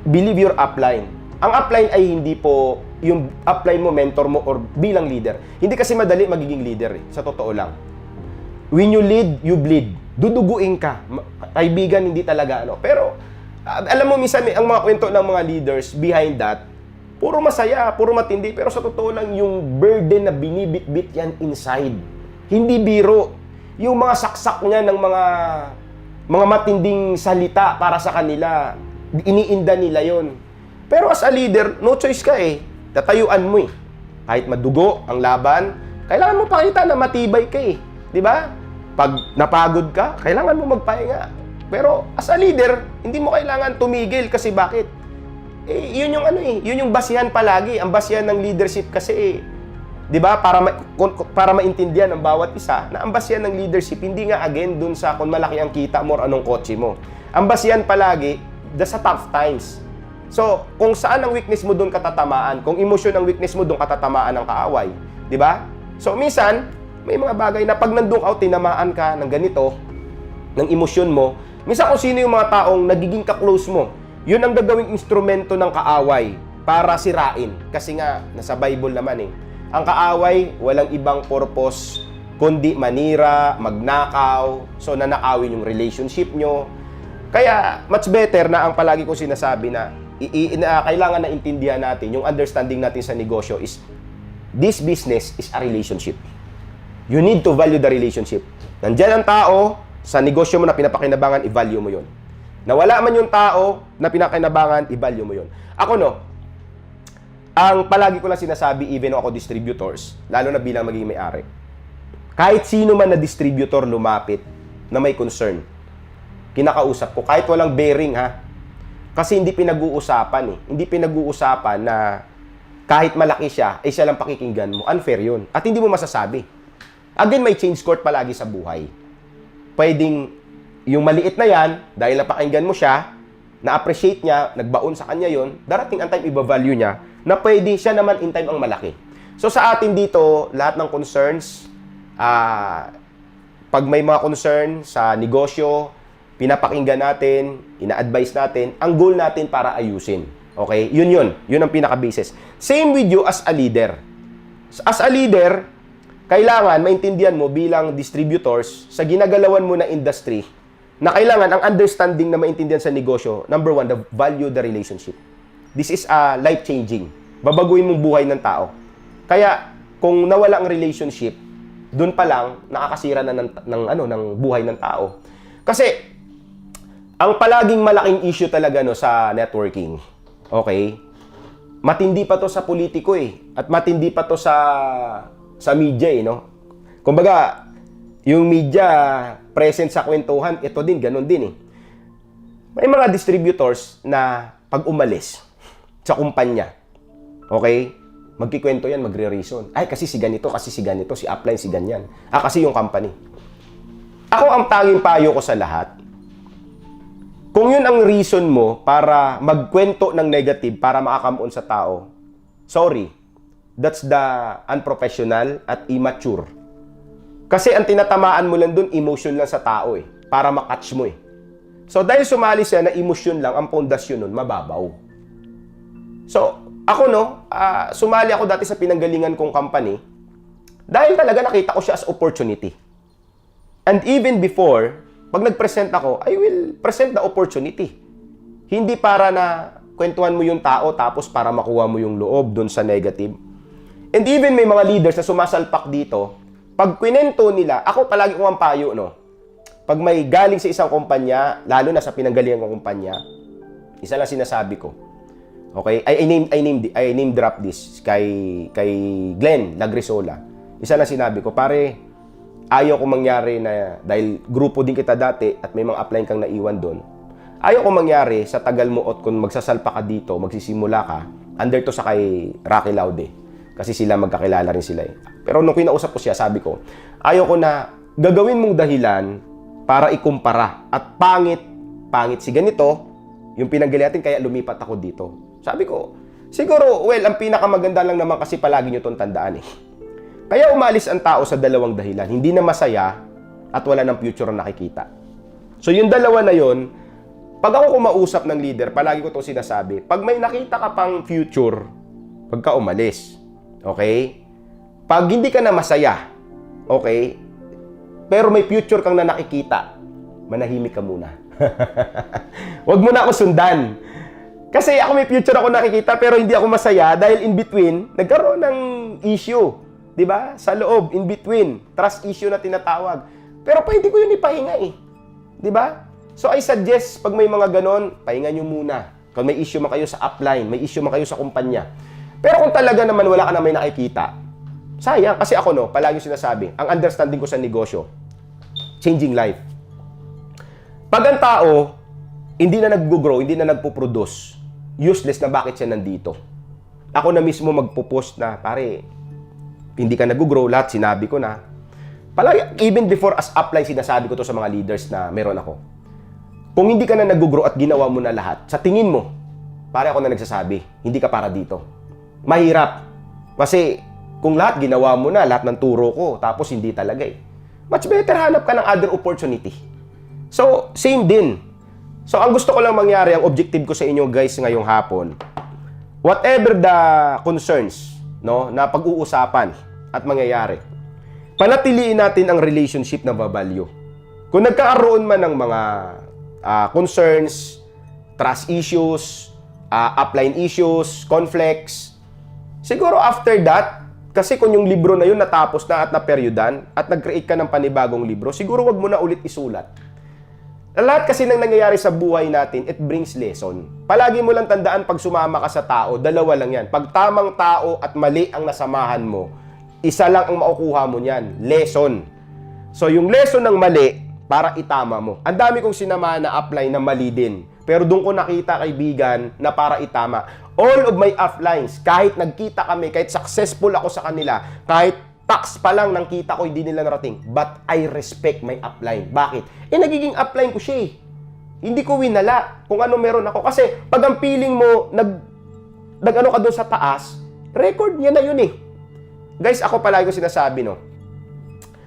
Believe your upline. Ang upline ay hindi po yung upline mo, mentor mo, or bilang leader. Hindi kasi madali magiging leader, sa totoo lang. When you lead, you bleed. Duduguin ka. Kaibigan, hindi talaga, ano. Pero, alam mo, minsan, ang mga kwento ng mga leaders behind that, puro masaya, puro matindi, pero sa totoo lang, yung burden na binibit-bit yan inside. Hindi biro. Yung mga saksak niya ng mga matinding salita para sa kanila, iniinda nila yon. Pero as a leader, no choice ka eh. Tatayuan mo eh. Kahit madugo ang laban, kailangan mo pakita na matibay ka eh. Di ba? Pag napagod ka, kailangan mo magpahinga. Pero as a leader, hindi mo kailangan tumigil kasi bakit? Yun yung yun yung basihan palagi. Ang basihan ng leadership kasi eh. 'Di ba? Para maintindihan ng bawat isa na ang basihan ng leadership hindi nga again dun sa kung malaki ang kita mo or anong kotse mo. Ang basihan palagi sa tough times. So, kung saan ang weakness mo doon katatamaan, kung emosyon ang weakness mo doon katatamaan ng kaaway, 'di ba? So, minsan may mga bagay na pag nandun ka o tinamaan ka ng ganito ng emosyon mo, minsan kung sino yung mga taong nagiging ka-close mo, yun ang gagawing instrumento ng kaaway para sirain. Kasi nga, nasa Bible naman eh. Ang kaaway, walang ibang purpose kundi manira, magnakaw, so nanakawin yung relationship nyo. Kaya, much better na ang palagi kong sinasabi na kailangan na intindihan natin, yung understanding natin sa negosyo is, this business is a relationship. You need to value the relationship. Nandyan ang tao, sa negosyo mo na pinapakinabangan, i-value mo yun. Nawala man yung tao na pinakinabangan, i-value mo yun. Ako no, ang palagi ko lang sinasabi, even ako distributors, lalo na bilang magiging may-ari, kahit sino man na distributor lumapit na may concern, kinakausap ko, kahit walang bearing ha, kasi hindi pinag-uusapan eh. Hindi pinag-uusapan na kahit malaki siya, siya lang pakikinggan mo. Unfair yun. At hindi mo masasabi. Again, may change court palagi sa buhay. Pwedeng yung maliit na yan, dahil napakinggan mo siya, na-appreciate niya, nagbaon sa kanya yon, darating ang time iba-value niya, na pwede siya naman in time ang malaki. So sa atin dito, lahat ng concerns, pag may mga concern sa negosyo, pinapakinggan natin, ina-advise natin, ang goal natin para ayusin. Okay? Yun ang pinaka-basis. Same with you as a leader. As a leader, kailangan maintindihan mo bilang distributors sa ginagalawan mo na industry na kailangan ang understanding na maintindihan sa negosyo, number one, the value the relationship. This is life-changing. Babaguhin mong buhay ng tao. Kaya, kung nawala ang relationship, dun pa lang, nakakasira na ng buhay ng tao. Kasi, ang palaging malaking issue talaga no, sa networking, okay, matindi pa to sa politiko eh, at matindi pa to sa media eh, no? Kumbaga, yung media present sa kwentuhan, ito din, ganun din eh. May mga distributors na pag umalis sa kumpanya, okay, magkikwento yan, magre-reason. Ay, kasi si ganito, si upline, si ganyan. Kasi yung company. Ako ang tanging payo ko sa lahat, kung yun ang reason mo para magkwento ng negative, para makakamuon sa tao, sorry, that's the unprofessional at immature. Kasi ang tinatamaan mo lang dun, emotion lang sa tao eh, para makatch mo eh. So dahil sumali siya na emotion lang, ang pundasyon nun, mababaw. So, ako no, sumali ako dati sa pinanggalingan kong company, dahil talaga nakita ko siya as opportunity. And even before, pag nag-present ako, I will present the opportunity. Hindi para na kwentuhan mo yung tao tapos para makuha mo yung loob dun sa negative. And even may mga leaders na sumasalpak dito, pag kwinento nila, ako palagi kong ang payo, no? Pag may galing sa isang kumpanya, lalo na sa pinanggalingan ng kumpanya, isa lang sinasabi ko. Okay? I name drop this kay Glenn Lagrisola. Isa lang sinabi ko, pare, ayaw ko mangyari na, dahil grupo din kita dati at may mga upline kang naiwan doon, ayaw ko mangyari sa tagal mo at kung magsasalpa ka dito, magsisimula ka, under to sa kay Rocky Laude. Kasi sila magkakilala rin sila eh. Pero nung kinausap ko siya, sabi ko, ayaw ko na gagawin mong dahilan para ikumpara. At pangit si ganito, yung pinanggalingan natin, kaya lumipat ako dito. Sabi ko, siguro, well, ang pinakamaganda lang naman kasi palagi nyo itong tandaan eh. Kaya umalis ang tao sa dalawang dahilan. Hindi na masaya at wala ng future na nakikita. So yung dalawa na yon, pag ako kumausap ng leader, palagi ko itong sinasabi, pag may nakita ka pang future, pagka umalis. Okay? Pag hindi ka na masaya, okay, pero may future kang na nakikita, manahimik ka muna. Huwag mo na ako sundan. Kasi ako may future ako nakikita pero hindi ako masaya dahil in between, nagkaroon ng issue. 'Di ba? Sa loob, in between. Trust issue na tinatawag. Pero pwede ko yun ipahinga eh. 'Di ba? So I suggest, pag may mga ganon, pahinga nyo muna. Kung may issue man kayo sa upline, may issue man kayo sa kumpanya. Pero kung talaga naman wala ka na may nakikita, sayang. Kasi ako, no, palagi sinasabi, ang understanding ko sa negosyo, changing life. Pag ang tao, hindi na nag-grow, hindi na nagpo-produce, useless na bakit siya nandito. Ako na mismo magpo-post na, pare, hindi ka nag-grow, lahat sinabi ko na. Palagi, even before as upline, sinasabi ko to sa mga leaders na meron ako. Kung hindi ka na nag-grow at ginawa mo na lahat, sa tingin mo, pare ako na nagsasabi, hindi ka para dito. Mahirap. Kasi kung lahat ginawa mo na, lahat ng turo ko, tapos hindi talaga eh. Much better hanap ka ng other opportunity. So, same din. So, ang gusto ko lang mangyari, ang objective ko sa inyo guys ngayong hapon, whatever the concerns, no, na pag-uusapan at mangyayari, panatiliin natin ang relationship na babalyo. Kung nagkakaroon man ng mga concerns, trust issues, upline issues, conflicts, siguro after that, kasi kung yung libro na yun natapos na at na-periodan at nag-create ka ng panibagong libro, siguro wag mo na ulit isulat. Lahat kasi nang nangyayari sa buhay natin, it brings lesson. Palagi mo lang tandaan, pag sumama ka sa tao, dalawa lang yan. Pag tamang tao at mali ang nasamahan mo, isa lang ang makukuha mo niyan, lesson. So yung lesson ng mali, para itama mo. Ang dami kong sinama na upline na mali din. Pero doon ko nakita, kaibigan, na para itama. All of my uplines, kahit nagkita kami, kahit successful ako sa kanila, kahit tax pa lang ng kita ko, hindi nila narating. But I respect my upline. Bakit? Nagiging upline ko siya eh. Hindi ko winala kung ano meron ako. Kasi pag ang feeling mo, nag-ano ka doon sa taas, record niya na yun eh. Guys, ako palagi ko sinasabi, no?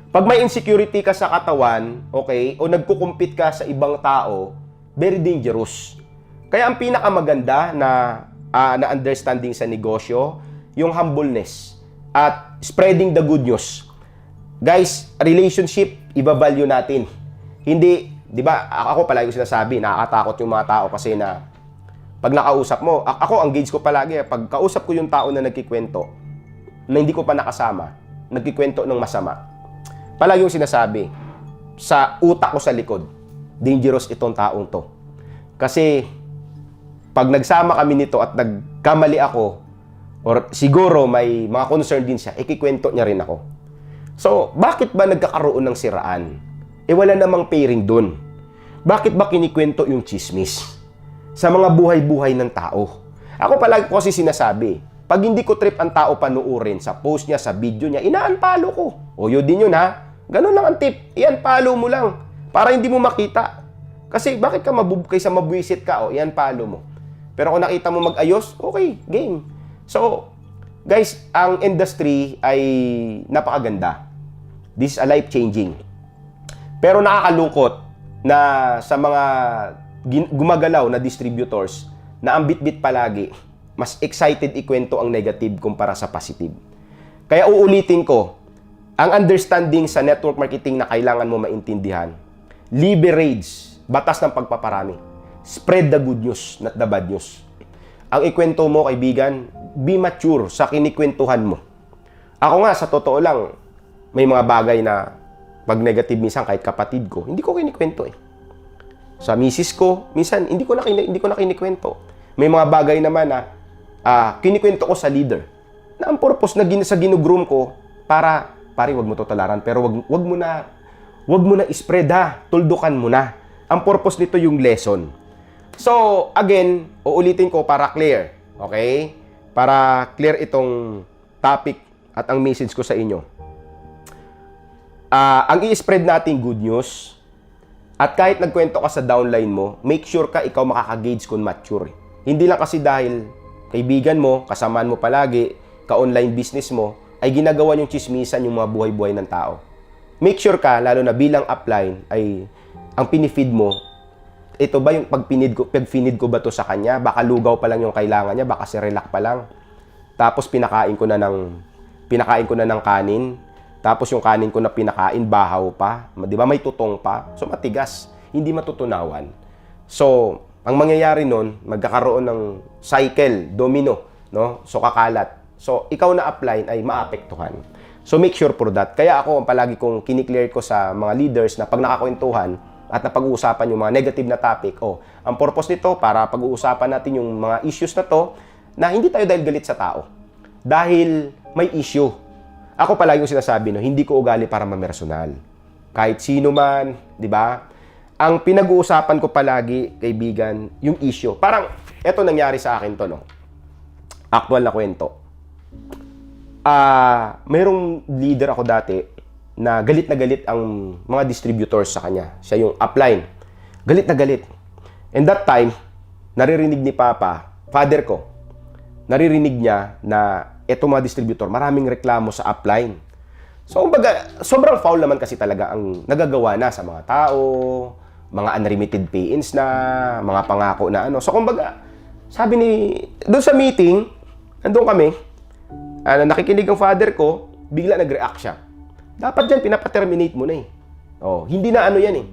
Pag may insecurity ka sa katawan, okay, o nagkukumpit ka sa ibang tao, very dangerous. Kaya ang pinakamaganda na understanding sa negosyo, yung humbleness at spreading the good news. Guys, relationship, iba-value natin. Hindi, di ba, ako palagi sinasabi, nakakatakot yung mga tao kasi na pag nakausap mo, ako, ang gauge ko palagi, pag kausap ko yung tao na nagkikwento, na hindi ko pa nakasama, nagkikwento ng masama, palagi yung sinasabi, sa utak ko sa likod, dangerous itong taong to. Kasi, pag nagsama kami nito at nagkamali ako, or siguro may mga concern din siya, ikikwento niya rin ako. So, bakit ba nagkakaroon ng siraan? Wala namang pairing dun. Bakit ba kinikwento yung chismis sa mga buhay-buhay ng tao? Ako palagi ko kasi sinasabi, pag hindi ko trip ang tao panuurin sa post niya, sa video niya, ina-unfollow ko. O yun din yun ha. Ganun lang ang tip. I-unfollow mo lang para hindi mo makita. Kasi bakit ka kaysa mabwisit ka, o i-unfollow mo. Pero kung nakita mo mag-ayos, okay, game. So, guys, ang industry ay napakaganda. This is a life-changing. Pero nakakalungkot na sa mga gumagalaw na distributors na ang bit-bit palagi, mas excited ikwento ang negative kumpara sa positive. Kaya uulitin ko, ang understanding sa network marketing na kailangan mo maintindihan, leverage, batas ng pagpaparami. Spread the good news, not the bad news. Ang ikwento mo, kaibigan, be mature sa kinikwentuhan mo. Ako nga, sa totoo lang, may mga bagay na pag negative minsan kahit kapatid ko, hindi ko kinikwento eh. Sa misis ko, minsan hindi ko na kinikwento. May mga bagay naman na kinikwento ko sa leader. Na ang purpose na sa ginugroom ko para pare wag mo to talaran pero wag mo na spread ha, tuldukan mo na. Ang purpose nito yung lesson. So, again, uulitin ko para clear. Okay? Para clear itong topic at ang message ko sa inyo. Ang i-spread natin good news at kahit nagkwento ka sa downline mo, make sure ka ikaw makaka-gauge kung mature. Hindi lang kasi dahil kaibigan mo, kasamaan mo palagi, ka-online business mo, ay ginagawa yung chismisan yung mga buhay-buhay ng tao. Make sure ka, lalo na bilang upline, ay ang pinifeed mo, ito ba yung pag-feed ko ba to sa kanya? Baka lugaw pa lang yung kailangan niya, baka Cerelac pa lang. Tapos pinakain ko na ng kanin. Tapos yung kanin ko na pinakain, bahaw pa. Di ba? May tutong pa. So, matigas. Hindi matutunawan. So, ang mangyayari nun, magkakaroon ng cycle, domino, no? So, kakalat. So, ikaw na upline ay maapektuhan. So, make sure for that. Kaya ako, palagi kong kiniklear ko sa mga leaders na pag nakakwentuhan at napag-uusapan yung mga negative na topic, ang purpose nito para pag-uusapan natin yung mga issues na to na hindi tayo dahil galit sa tao. Dahil may issue. Ako palagi yung sinasabi, no, hindi ko ugali para mamersonal. Kahit sino man, di ba? Ang pinag-uusapan ko palagi, kaibigan, yung issue. Parang, eto nangyari sa akin to, no? Actual na kwento. Mayroong leader ako dati na galit ang mga distributors sa kanya. Siya yung upline. Galit na galit. And that time, naririnig ni Papa, father ko, naririnig niya na eto mga distributor, maraming reklamo sa upline. So, kumbaga, sobrang foul naman kasi talaga ang nagagawa na sa mga tao, mga unlimited pay-ins na, mga pangako na ano. So, kumbaga, sabi doon sa meeting, nandun kami, nakikinig ang father ko, bigla nag-react siya. Dapat dyan, pinapaterminate mo na eh. Hindi na ano yan eh.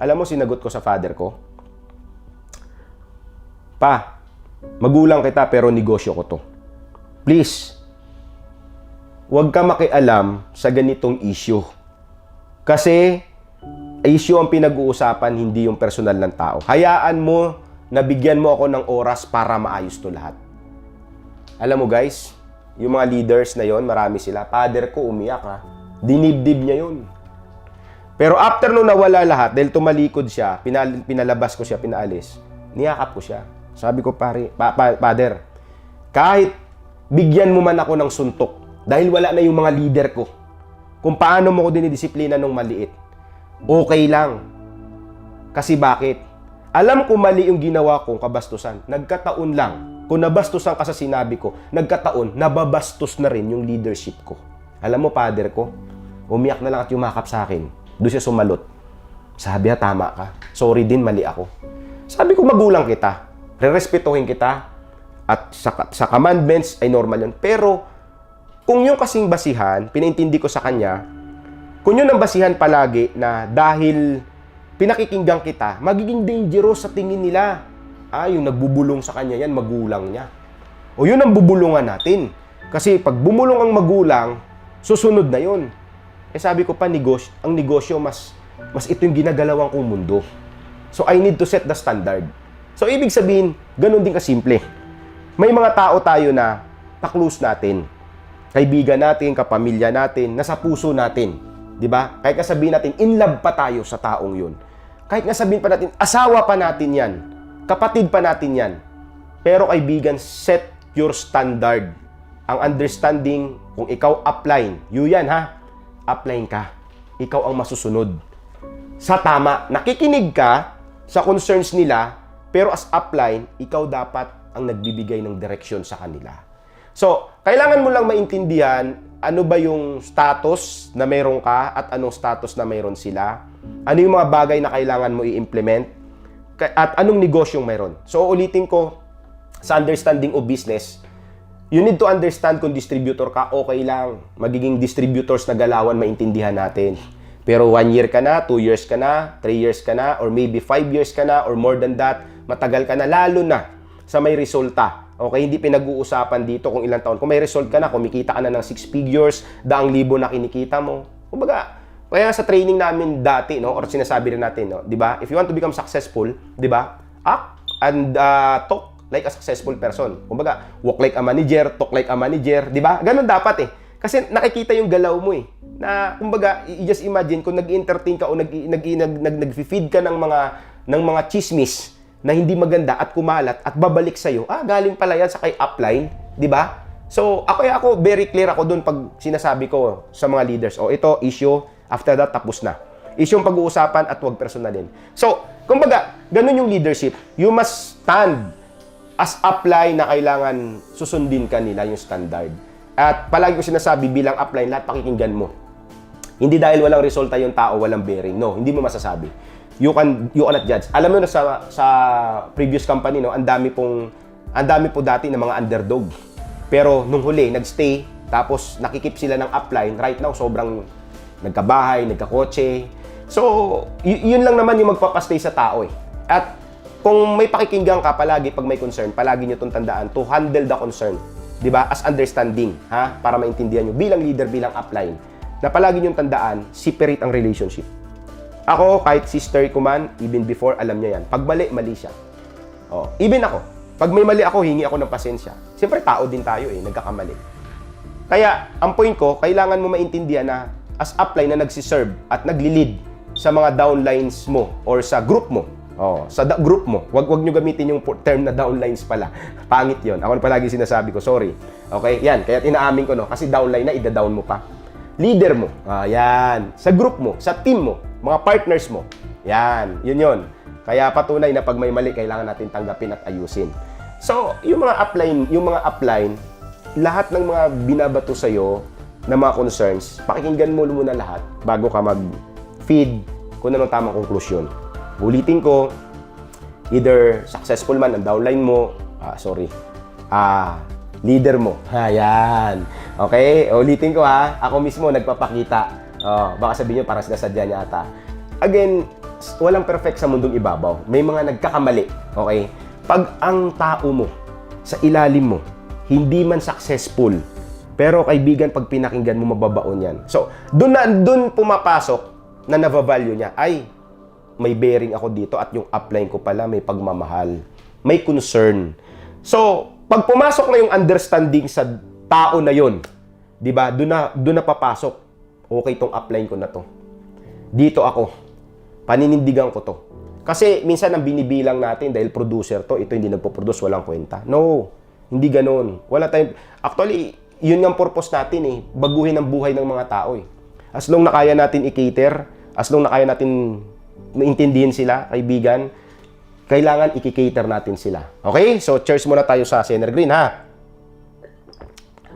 Alam mo, sinagot ko sa father ko, Pa, magulang kita pero negosyo ko to. Please, huwag ka makialam sa ganitong issue. Kasi, issue ang pinag-uusapan, hindi yung personal ng tao. Hayaan mo na bigyan mo ako ng oras para maayos to lahat. Alam mo guys, yung mga leaders na yon, marami sila. Father ko umiyak ha. Dinibdib niya yun. Pero after nung nawala lahat, dahil tumalikod siya, pinalabas ko siya, pinaalis, niyakap ko siya. Sabi ko, Father, kahit bigyan mo man ako ng suntok, dahil wala na yung mga leader ko, kung paano mo ko dinidisiplina nung maliit, okay lang. Kasi bakit? Alam ko mali yung ginawa kong kabastusan. Nagkataon lang. Kung nabastusan ka sa sinabi ko, nagkataon, nababastos na rin yung leadership ko. Alam mo, father ko, umiyak na lang at yumakap sa akin. Doon siya sumalot. Sabi niya, tama ka. Sorry din, mali ako. Sabi ko, magulang kita. Rerespetuhin kita. At sa commandments ay normal yun. Pero, kung yung kasing basihan, pinaintindi ko sa kanya, kung yun ang basihan palagi na dahil pinakikinggan kita, magiging dangerous sa tingin nila. Yung nagbubulong sa kanya yan, magulang niya. O yun ang bubulungan natin. Kasi pag bumulong ang magulang, susunod na yun. Sabi ko pa, ang negosyo, mas ito yung ginagalawan kong mundo. So, I need to set the standard. So, ibig sabihin, ganun din kasimple. May mga tao tayo na kaklose natin. Kaibigan natin, kapamilya natin, nasa puso natin. Diba? Kahit nga sabihin natin, in love pa tayo sa taong yun. Kahit nga sabihin pa natin, asawa pa natin yan. Kapatid pa natin yan. Pero kaibigan, set your standard. Ang understanding, kung ikaw upline, yun yan ha, upline ka. Ikaw ang masusunod. Sa tama, nakikinig ka sa concerns nila, pero as upline, ikaw dapat ang nagbibigay ng direksyon sa kanila. So, kailangan mo lang maintindihan ano ba yung status na mayroon ka at anong status na mayroon sila. Ano yung mga bagay na kailangan mo i-implement at anong negosyong mayroon. So, ulitin ko, sa understanding of business, you need to understand kung distributor ka, okay lang. Magiging distributors na galawan, maintindihan natin. Pero 1 year ka na, 2 years ka na, 3 years ka na, or maybe 5 years ka na, or more than that, matagal ka na, lalo na sa may resulta. Okay, hindi pinag-uusapan dito kung ilang taon. Kung may result ka na, kumikita ka na ng 6 figures, daang libo na kinikita mo. Kumbaga, kaya sa training namin dati, no, or sinasabi rin natin, no, 'di ba? If you want to become successful, 'di ba? Act and talk like a successful person. Kumbaga, walk like a manager, talk like a manager, 'di ba? Ganun dapat eh. Kasi nakikita yung galaw mo eh. Na kumbaga, just imagine kung nag-entertain ka o nag-feed ka ng mga chismis na hindi maganda at kumalat at babalik sa iyo. Galing pala yan sa kay upline, 'di ba? So, ako very clear ako doon pag sinasabi ko sa mga leaders, ito issue, after that tapos na. Issue yung pag-uusapan at huwag personalin. So, kumbaga, ganun yung leadership. You must stand as upline na kailangan susundin ka nila yung standard. At palagi ko sinasabi bilang upline, lahat pakikinggan mo. Hindi dahil walang resulta yung tao, walang bearing. No, hindi mo masasabi. You cannot judge. Alam mo na sa previous company, no, ang dami po dati ng mga underdog. Pero nung huli, nagstay, tapos nakikip sila ng upline. Right now, sobrang nagkabahay, nagkakotse. So, yun lang naman yung magpapastay sa tao eh. At kung may pakikinggan ka palagi pag may concern, palagi nyo itong tandaan to handle the concern. Diba? As understanding, ha? Para maintindihan nyo bilang leader, bilang upline. Na palagi nyo tandaan, separate ang relationship. Ako, kahit sister ko man, even before, alam niya yan. Pag mali siya. Even ako, pag may mali ako, hingi ako ng pasensya. Siyempre, tao din tayo eh, nagkakamali. Kaya, ang point ko, kailangan mo maintindihan na as upline na nagsiserve at nagli-lead sa mga downlines mo or sa group mo. Sa group mo. Wag nyo gamitin yung term na downlines pala. Pangit yon. Ako palagi sinasabi ko, sorry. Okay? Yan, kaya inaamin ko, no? Kasi downline na, ida-down mo pa. Leader mo. Yan. Sa group mo, sa team mo, mga partners mo. Yan. Yun. Kaya patunay na pag may mali, kailangan natin tanggapin at ayusin. So, yung mga upline, lahat ng mga binabato sa'yo na mga concerns, pakikinggan mo muna lahat bago ka mag-feed kung anong tamang konklusyon. Ulitin ko, either successful man ang downline mo, leader mo. Yan. Okay? Ulitin ko ha, ako mismo nagpapakita. Baka sabihin nyo, parang sinasadya niya ata. Again, walang perfect sa mundong ibabaw. May mga nagkakamali. Okay? Pag ang tao mo, sa ilalim mo, hindi man successful, pero kaibigan, pag pinakinggan mo, mababaon yan. So, dun pumapasok na nava-value niya, ay, may bearing ako dito at yung upline ko pala may pagmamahal, may concern. So, pag pumasok na yung understanding sa tao na yon, 'di ba? Doon na papasok. Okay, tong upline ko na to. Dito ako. Paninindigan ko to. Kasi minsan ang binibilang natin dahil producer to, ito hindi nagpo-produce, walang kwenta. No, hindi ganoon. Wala tayong actually, yun ang purpose natin eh, baguhin ang buhay ng mga tao eh. As long na kaya natin i-cater, as long na kaya natin maintindihin sila, kaibigan, kailangan i-cater natin sila. Okay? So, cheers muna tayo sa Sener Green, ha?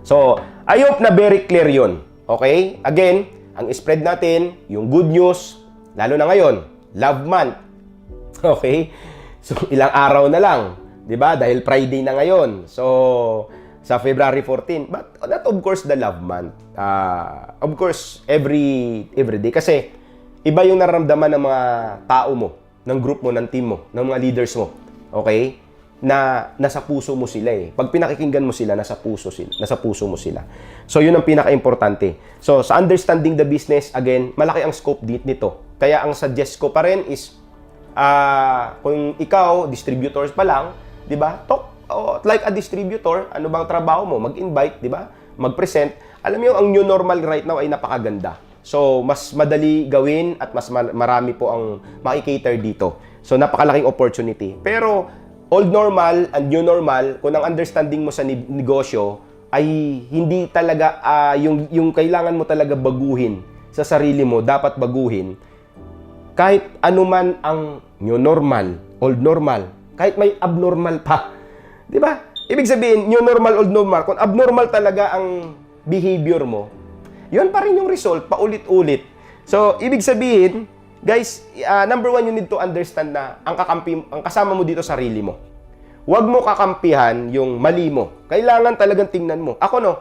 So, I hope na very clear yun. Okay? Again, ang spread natin, yung good news, lalo na ngayon, Love Month. Okay? So, ilang araw na lang. Diba? Dahil Friday na ngayon. So, sa February 14. But that, of course, the Love Month. Of course, every day. Kasi, iba yung nararamdaman ng mga tao mo, ng group mo, ng team mo, ng mga leaders mo. Okay? Na nasa puso mo sila eh. Pag pinakikinggan mo sila, nasa puso mo sila. So, yun ang pinaka-importante. So, sa understanding the business, again, malaki ang scope nito. Kaya ang suggest ko pa rin is, kung ikaw, distributors pa lang, di ba? Talk like a distributor, ano bang trabaho mo? Mag-invite, di ba? Mag-present. Alam mo, ang new normal right now ay napakaganda. So, mas madali gawin at mas marami po ang makikater dito. So, napakalaking opportunity. Pero, old normal and new normal, kung ang understanding mo sa negosyo ay hindi talaga, yung kailangan mo talaga baguhin sa sarili mo, dapat baguhin. Kahit anuman ang new normal, old normal, kahit may abnormal pa. Di ba? Ibig sabihin, new normal, old normal, kung abnormal talaga ang behavior mo, yun pa rin yung result, paulit-ulit. So, ibig sabihin, guys, number one, you need to understand na ang kasama mo dito, sarili mo. Huwag mo kakampihan yung mali mo. Kailangan talagang tingnan mo. Ako, no,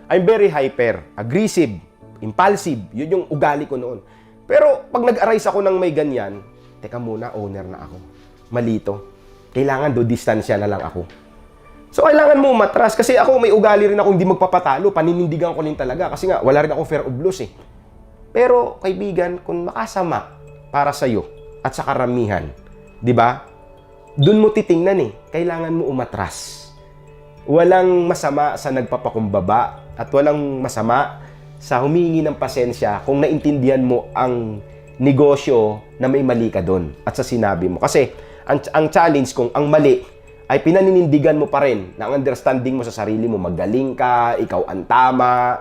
I'm very hyper, aggressive, impulsive. Yun yung ugali ko noon. Pero, pag nag-arise ako ng may ganyan, teka muna, owner na ako. Mali to. Kailangan distansya na lang ako. So, kailangan mo umatras. Kasi ako, may ugali rin ako hindi magpapatalo. Paninindigan ko rin talaga. Kasi nga, wala rin ako fair of loss eh. Pero, kaibigan, kung makasama para sa'yo at sa karamihan, di ba? Doon mo titingnan eh. Kailangan mo umatras. Walang masama sa nagpapakumbaba at walang masama sa humingi ng pasensya kung naintindihan mo ang negosyo na may mali ka doon at sa sinabi mo. Kasi, ang challenge kung ang mali ay pinaninindigan mo pa rin na ang understanding mo sa sarili mo, magaling ka, ikaw ang tama.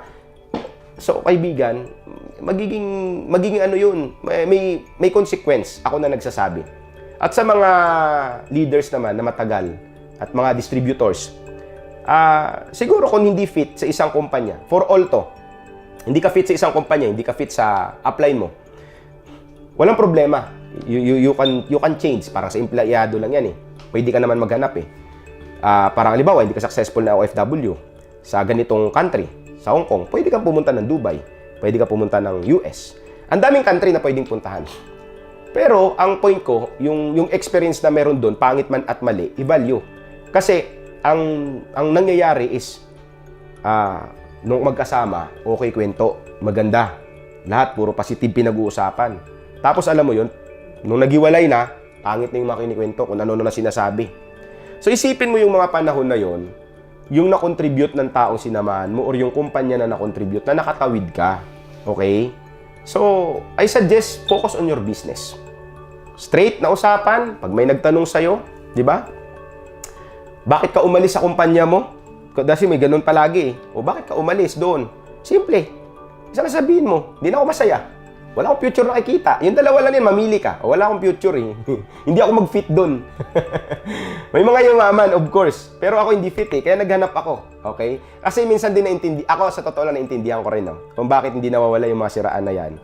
So, kaibigan, magiging ano yun, may consequence, ako na nagsasabi. At sa mga leaders naman na matagal at mga distributors, siguro kung hindi fit sa isang kumpanya, for all to, hindi ka fit sa isang kumpanya, hindi ka fit sa upline mo, walang problema. You can change. Parang sa empleyado lang yan eh. Pwede ka naman maghanap eh. Parang halimbawa, hindi ka successful na OFW sa ganitong country, sa Hong Kong, pwede kang pumunta ng Dubai, pwede ka pumunta ng US. Ang daming country na pwedeng puntahan. Pero, ang point ko, yung experience na meron doon, pangit man at mali, i-value. Kasi, ang nangyayari is, nung magkasama, okay kwento, maganda. Lahat, puro positive pinag-uusapan. Tapos, alam mo yun, nung naghiwalay na, pangit na yung mga kinikwento kung ano na sinasabi. So, isipin mo yung mga panahon na yon, yung na-contribute ng taong sinamahan mo or yung kumpanya na na-contribute na nakatawid ka. Okay? So, I suggest focus on your business. Straight na usapan, pag may nagtanong sa'yo, di ba? Bakit ka umalis sa kumpanya mo? Kasi may ganun palagi eh. O bakit ka umalis doon? Simple. Isa na sabihin mo, hindi na ako masaya. Wala akong future nakikita. Yung dalawa lang yan, mamili ka. O, wala akong future eh. Hindi ako mag-fit doon. May mga yumaman, of course. Pero ako hindi fit eh. Kaya naghanap ako. Okay? Kasi minsan din ako sa totoo lang naintindihan ko rin. No? Kung bakit hindi nawawala yung mga siraan na yan.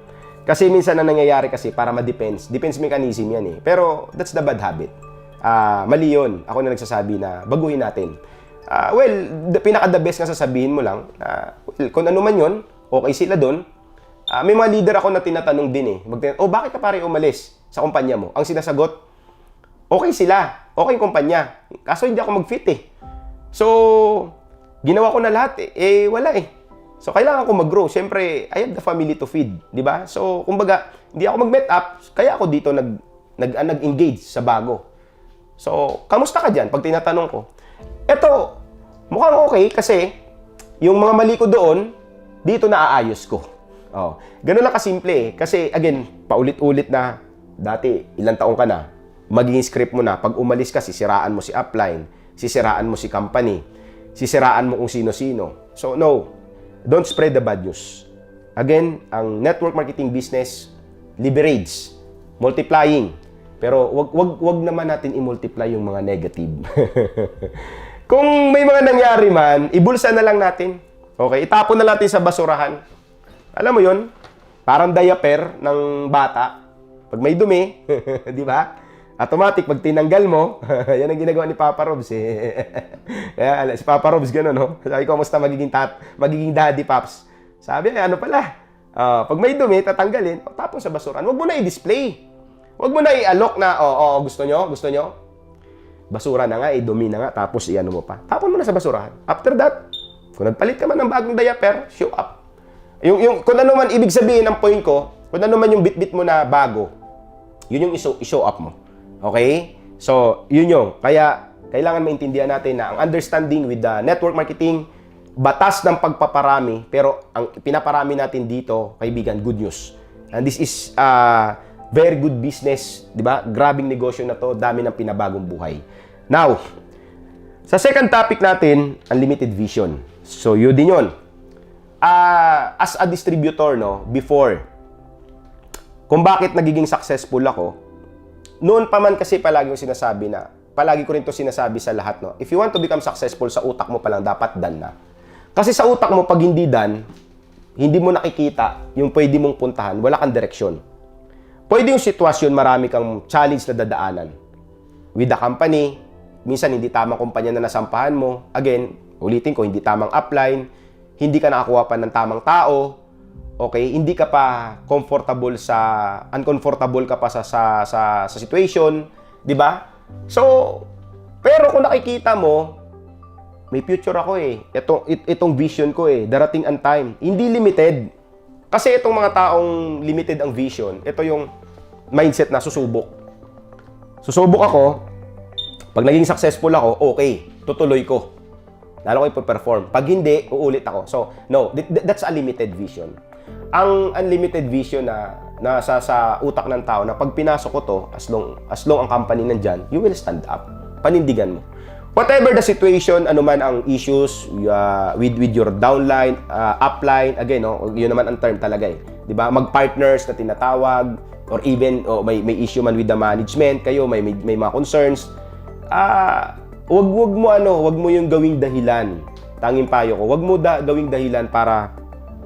Kasi minsan na nangyayari kasi para ma-defense. Defense mechanism yan eh. Pero that's the bad habit. Mali yun. Ako na nagsasabi na baguhin natin. Pinaka-the best nga sasabihin mo lang. Kung ano man yun, okay sila doon. May mga leader ako na tinatanong din eh. Bakit ka pare umalis sa kumpanya mo? Ang sinasagot, okay sila. Okay yung kumpanya. Kaso hindi ako mag-fit eh. So, ginawa ko na lahat eh. Wala eh. So, kailangan ko mag-grow. Siyempre, I have the family to feed. Diba? So, kumbaga, hindi ako mag-met up. Kaya ako dito nag-engage sa bago. So, kamusta ka dyan? Pag tinatanong ko, eto, mukhang okay kasi yung mga mali ko doon, dito naaayos ko. Oh, ganun lang kasimple eh. Kasi again, paulit-ulit na dati, ilang taong ka na, magiging script mo na, pag umalis ka, sisiraan mo si upline, sisiraan mo si company, sisiraan mo kung sino-sino. So no, don't spread the bad news. Again, ang network marketing business, leverage, multiplying. Pero wag naman natin i-multiply yung mga negative. Kung may mga nangyari man, ibulsa na lang natin. Okay, itapon na natin sa basurahan. Alam mo yun? Parang diaper ng bata. Pag may dumi, di ba? Automatic, pag tinanggal mo, yan ang ginagawa ni Papa Robs eh. Kaya si Papa Robs gano'n, no? Sabi ko, kamusta magiging daddy, Paps? Sabi, ano pala? Pag may dumi, tatanggalin, tapon sa basuran. Huwag mo na i-display. Huwag mo na i-alok na, gusto nyo? Basura na nga, dumi na nga, tapos i-ano mo pa. Tapon mo na sa basurahan. After that, kung nagpalit ka man ng bagong diaper, show up. Kung ano man ibig sabihin ng point ko, kung ano man yung bit-bit mo na bago, yun yung i-show up mo. Okay? So, yun yung. Kaya, kailangan maintindihan natin na ang understanding with the network marketing, batas ng pagpaparami, pero ang pinaparami natin dito, kaibigan, good news. And this is very good business, di ba? Grabing negosyo na to, dami ng pinabagong buhay. Now, sa second topic natin, unlimited vision. So, yun din yun. As a distributor, no, before, kung bakit nagiging successful ako, noon pa man kasi palagi ko rin to sinasabi sa lahat, no, if you want to become successful, sa utak mo pa lang, dapat done na. Kasi sa utak mo, pag hindi done, hindi mo nakikita yung pwede mong puntahan, wala kang direksyon. Pwede yung sitwasyon, marami kang challenge na dadaanan. With the company, minsan hindi tamang kumpanya na nasampahan mo. Again, ulitin ko, hindi tamang upline, hindi ka nakakuha pa ng tamang tao, okay? Hindi ka pa uncomfortable ka pa sa situation, di ba? So, pero kung nakikita mo, may future ako eh. Itong vision ko eh. Darating ang time. Hindi limited. Kasi itong mga taong limited ang vision, ito yung mindset na susubok. Susubok ako, pag naging successful ako, okay, tutuloy ko. Lalo ko ipo-perform. Pag hindi, uulit ako. So, no, that's a limited vision. Ang unlimited vision na nasa sa utak ng tao na pag pinasok ko to, as long ang company nandyan, you will stand up. Panindigan mo. Whatever the situation, ano man ang issues with your downline, upline, again, no, yun naman ang term talaga eh. 'Di ba? Mag-partners na tinatawag or even may issue man with the management, kayo may mga concerns. Wag mo yung gawing dahilan. Tanging payo ko, wag mo gawing dahilan para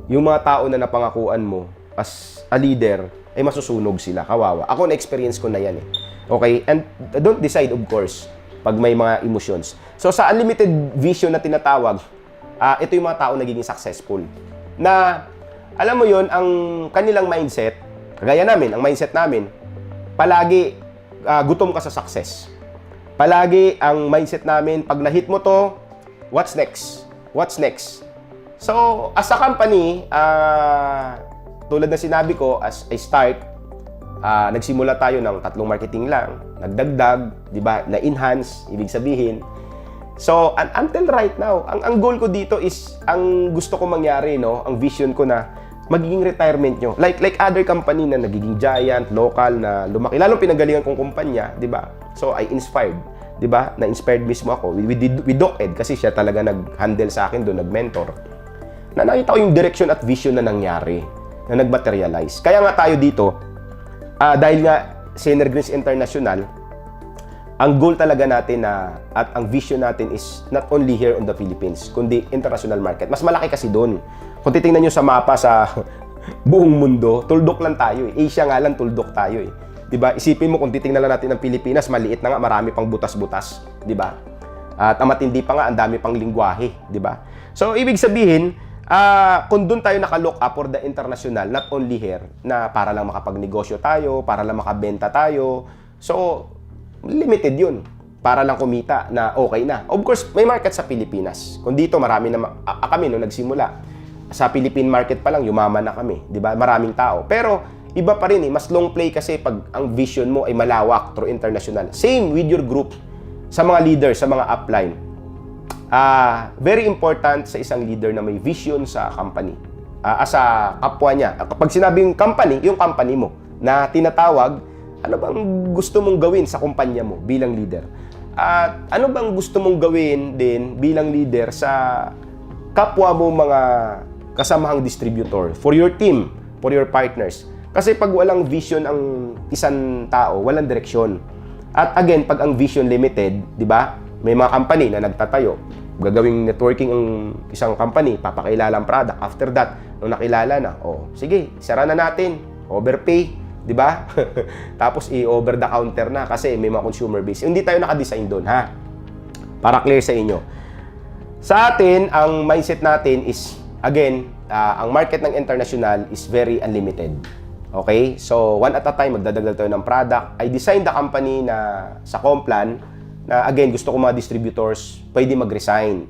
yung mga tao na napangakuan mo as a leader ay masusunog sila. Kawawa. Ako na-experience ko na yan eh. Okay? And don't decide, of course, pag may mga emotions. So, sa unlimited vision na tinatawag, ito yung mga tao nagiging successful. Na, alam mo yon ang kanilang mindset, kagaya namin, ang mindset namin, palagi gutom ka sa success. Palagi ang mindset namin, pag na-hit mo to, what's next? What's next? So, as a company, tulad na sinabi ko, as I start, nagsimula tayo ng 3 marketing lang, nagdagdag, di ba, na-enhance, ibig sabihin. So, until right now, ang goal ko dito is, ang gusto ko mangyari, no, ang vision ko na, magiging retirement nyo. Like other company na nagiging giant, local, na lumaki. Lalong pinagalingan kong kumpanya, di ba? So, I inspired, di ba? Na-inspired mismo ako with Doc Ed, kasi siya talaga nag-handle sa akin doon, nag-mentor. Na nakita ko yung direction at vision na nangyari, na nag-materialize. Kaya nga tayo dito, dahil nga Sener Greens International, ang goal talaga natin at ang vision natin is not only here on the Philippines, kundi international market. Mas malaki kasi doon. Kung titingnan nyo sa mapa sa buong mundo, tuldok lang tayo eh. Asia nga lang, tuldok tayo eh. Diba? Isipin mo kung titingnan lang natin ang Pilipinas, maliit na nga, marami pang butas-butas. Diba? At ang matindi pa nga, ang dami pang lingwahe. Diba? So, ibig sabihin, kung doon tayo nakalook up for the international, not only here, na para lang makapagnegosyo tayo, para lang makabenta tayo. So, limited yun. Para lang kumita na okay na. Of course, may market sa Pilipinas. Kung dito, marami na, kami nung nagsimula, sa Philippine market pa lang, yumaman na kami. Diba? Maraming tao. Pero, iba pa rin eh. Mas long play kasi pag ang vision mo ay malawak through international. Same with your group. Sa mga leaders, sa mga upline. Very important sa isang leader na may vision sa company. Sa kapwa niya. Kapag sinabing company, yung company mo na tinatawag, ano bang gusto mong gawin sa kumpanya mo bilang leader? At ano bang gusto mong gawin din bilang leader sa kapwa mo mga kasamahang distributor, for your team, for your partners? Kasi pag walang vision ang isang tao, walang direksyon. At again, pag ang vision limited, di ba? May mga company na nagtatayo, gagawing networking ang isang company, papakilala ang product. After that, nung nakilala na, sige, sara na natin, overpay, di ba? Tapos i-over the counter na kasi may mga consumer base. Hindi tayo naka-design doon, ha? Para clear sa inyo. Sa atin, ang mindset natin is, again, ang market ng international is very unlimited. Okay? So, one at a time, magdadagdag tayo ng product. I designed the company na sa Complan na, again, gusto ko mga distributors pwede mag-retire.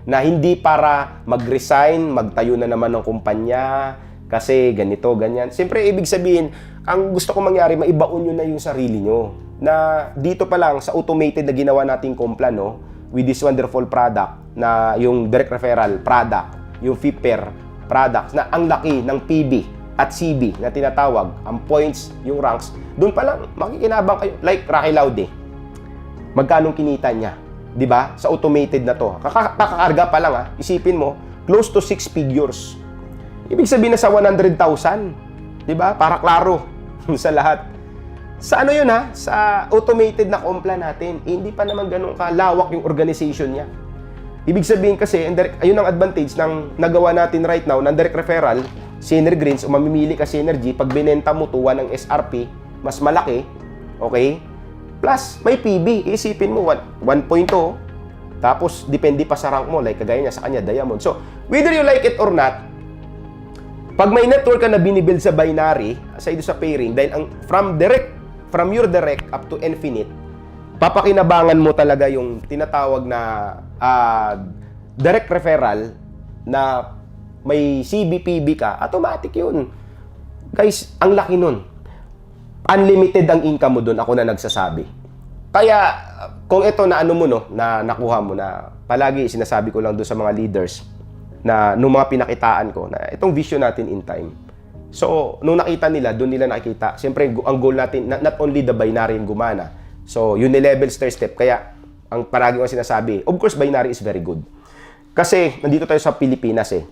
Na hindi para mag-resign, magtayo na naman ng kumpanya, kasi ganito, ganyan. Siyempre, ibig sabihin, ang gusto ko mangyari, maibaon nyo na yung sarili nyo. Na dito pa lang, sa automated na ginawa nating Complan, no, with this wonderful product, na yung direct referral product, yung FIPER products, na ang laki ng PB at CB na tinatawag, ang points, yung ranks, doon pa lang, makikinabang kayo. Like Rocky Laude, magkanong kinita niya? Di ba? Sa automated na to. Kakakarga pa lang, isipin mo, close to 6 figures. Ibig sabihin na sa 100,000. Di ba? Para klaro sa lahat. Sa ano yun sa automated na Complan natin, hindi pa naman ganun kalawak yung organization niya. Ibig sabihin kasi, ayun ang advantage ng nagawa natin right now, ng direct referral, Sener Greens, o mamimili ka Synergy, pag binenta mo tuwa ng SRP, mas malaki, okay? Plus, may PB. Isipin mo, 1.0, tapos depende pa sa rank mo, like kagaya niya sa kanya, Diamond. So, whether you like it or not, pag may network ka na binibuild sa binary, aside sa pairing, dahil from your direct up to infinite, papakinabangan mo talaga yung tinatawag na direct referral na may CBPB ka, automatic yun. Guys, ang laki nun. Unlimited ang income mo dun, ako na nagsasabi. Kaya, kung ito na ano mo, no, na nakuha mo na, palagi sinasabi ko lang doon sa mga leaders na nung mga pinakitaan ko na itong vision natin in time. So, nung nakita nila, doon nila nakikita. Siyempre, ang goal natin, not only the binary yung gumana. So, unilevel stair step. Kaya, ang palagi ko sinasabi, of course, binary is very good. Kasi, nandito tayo sa Pilipinas eh.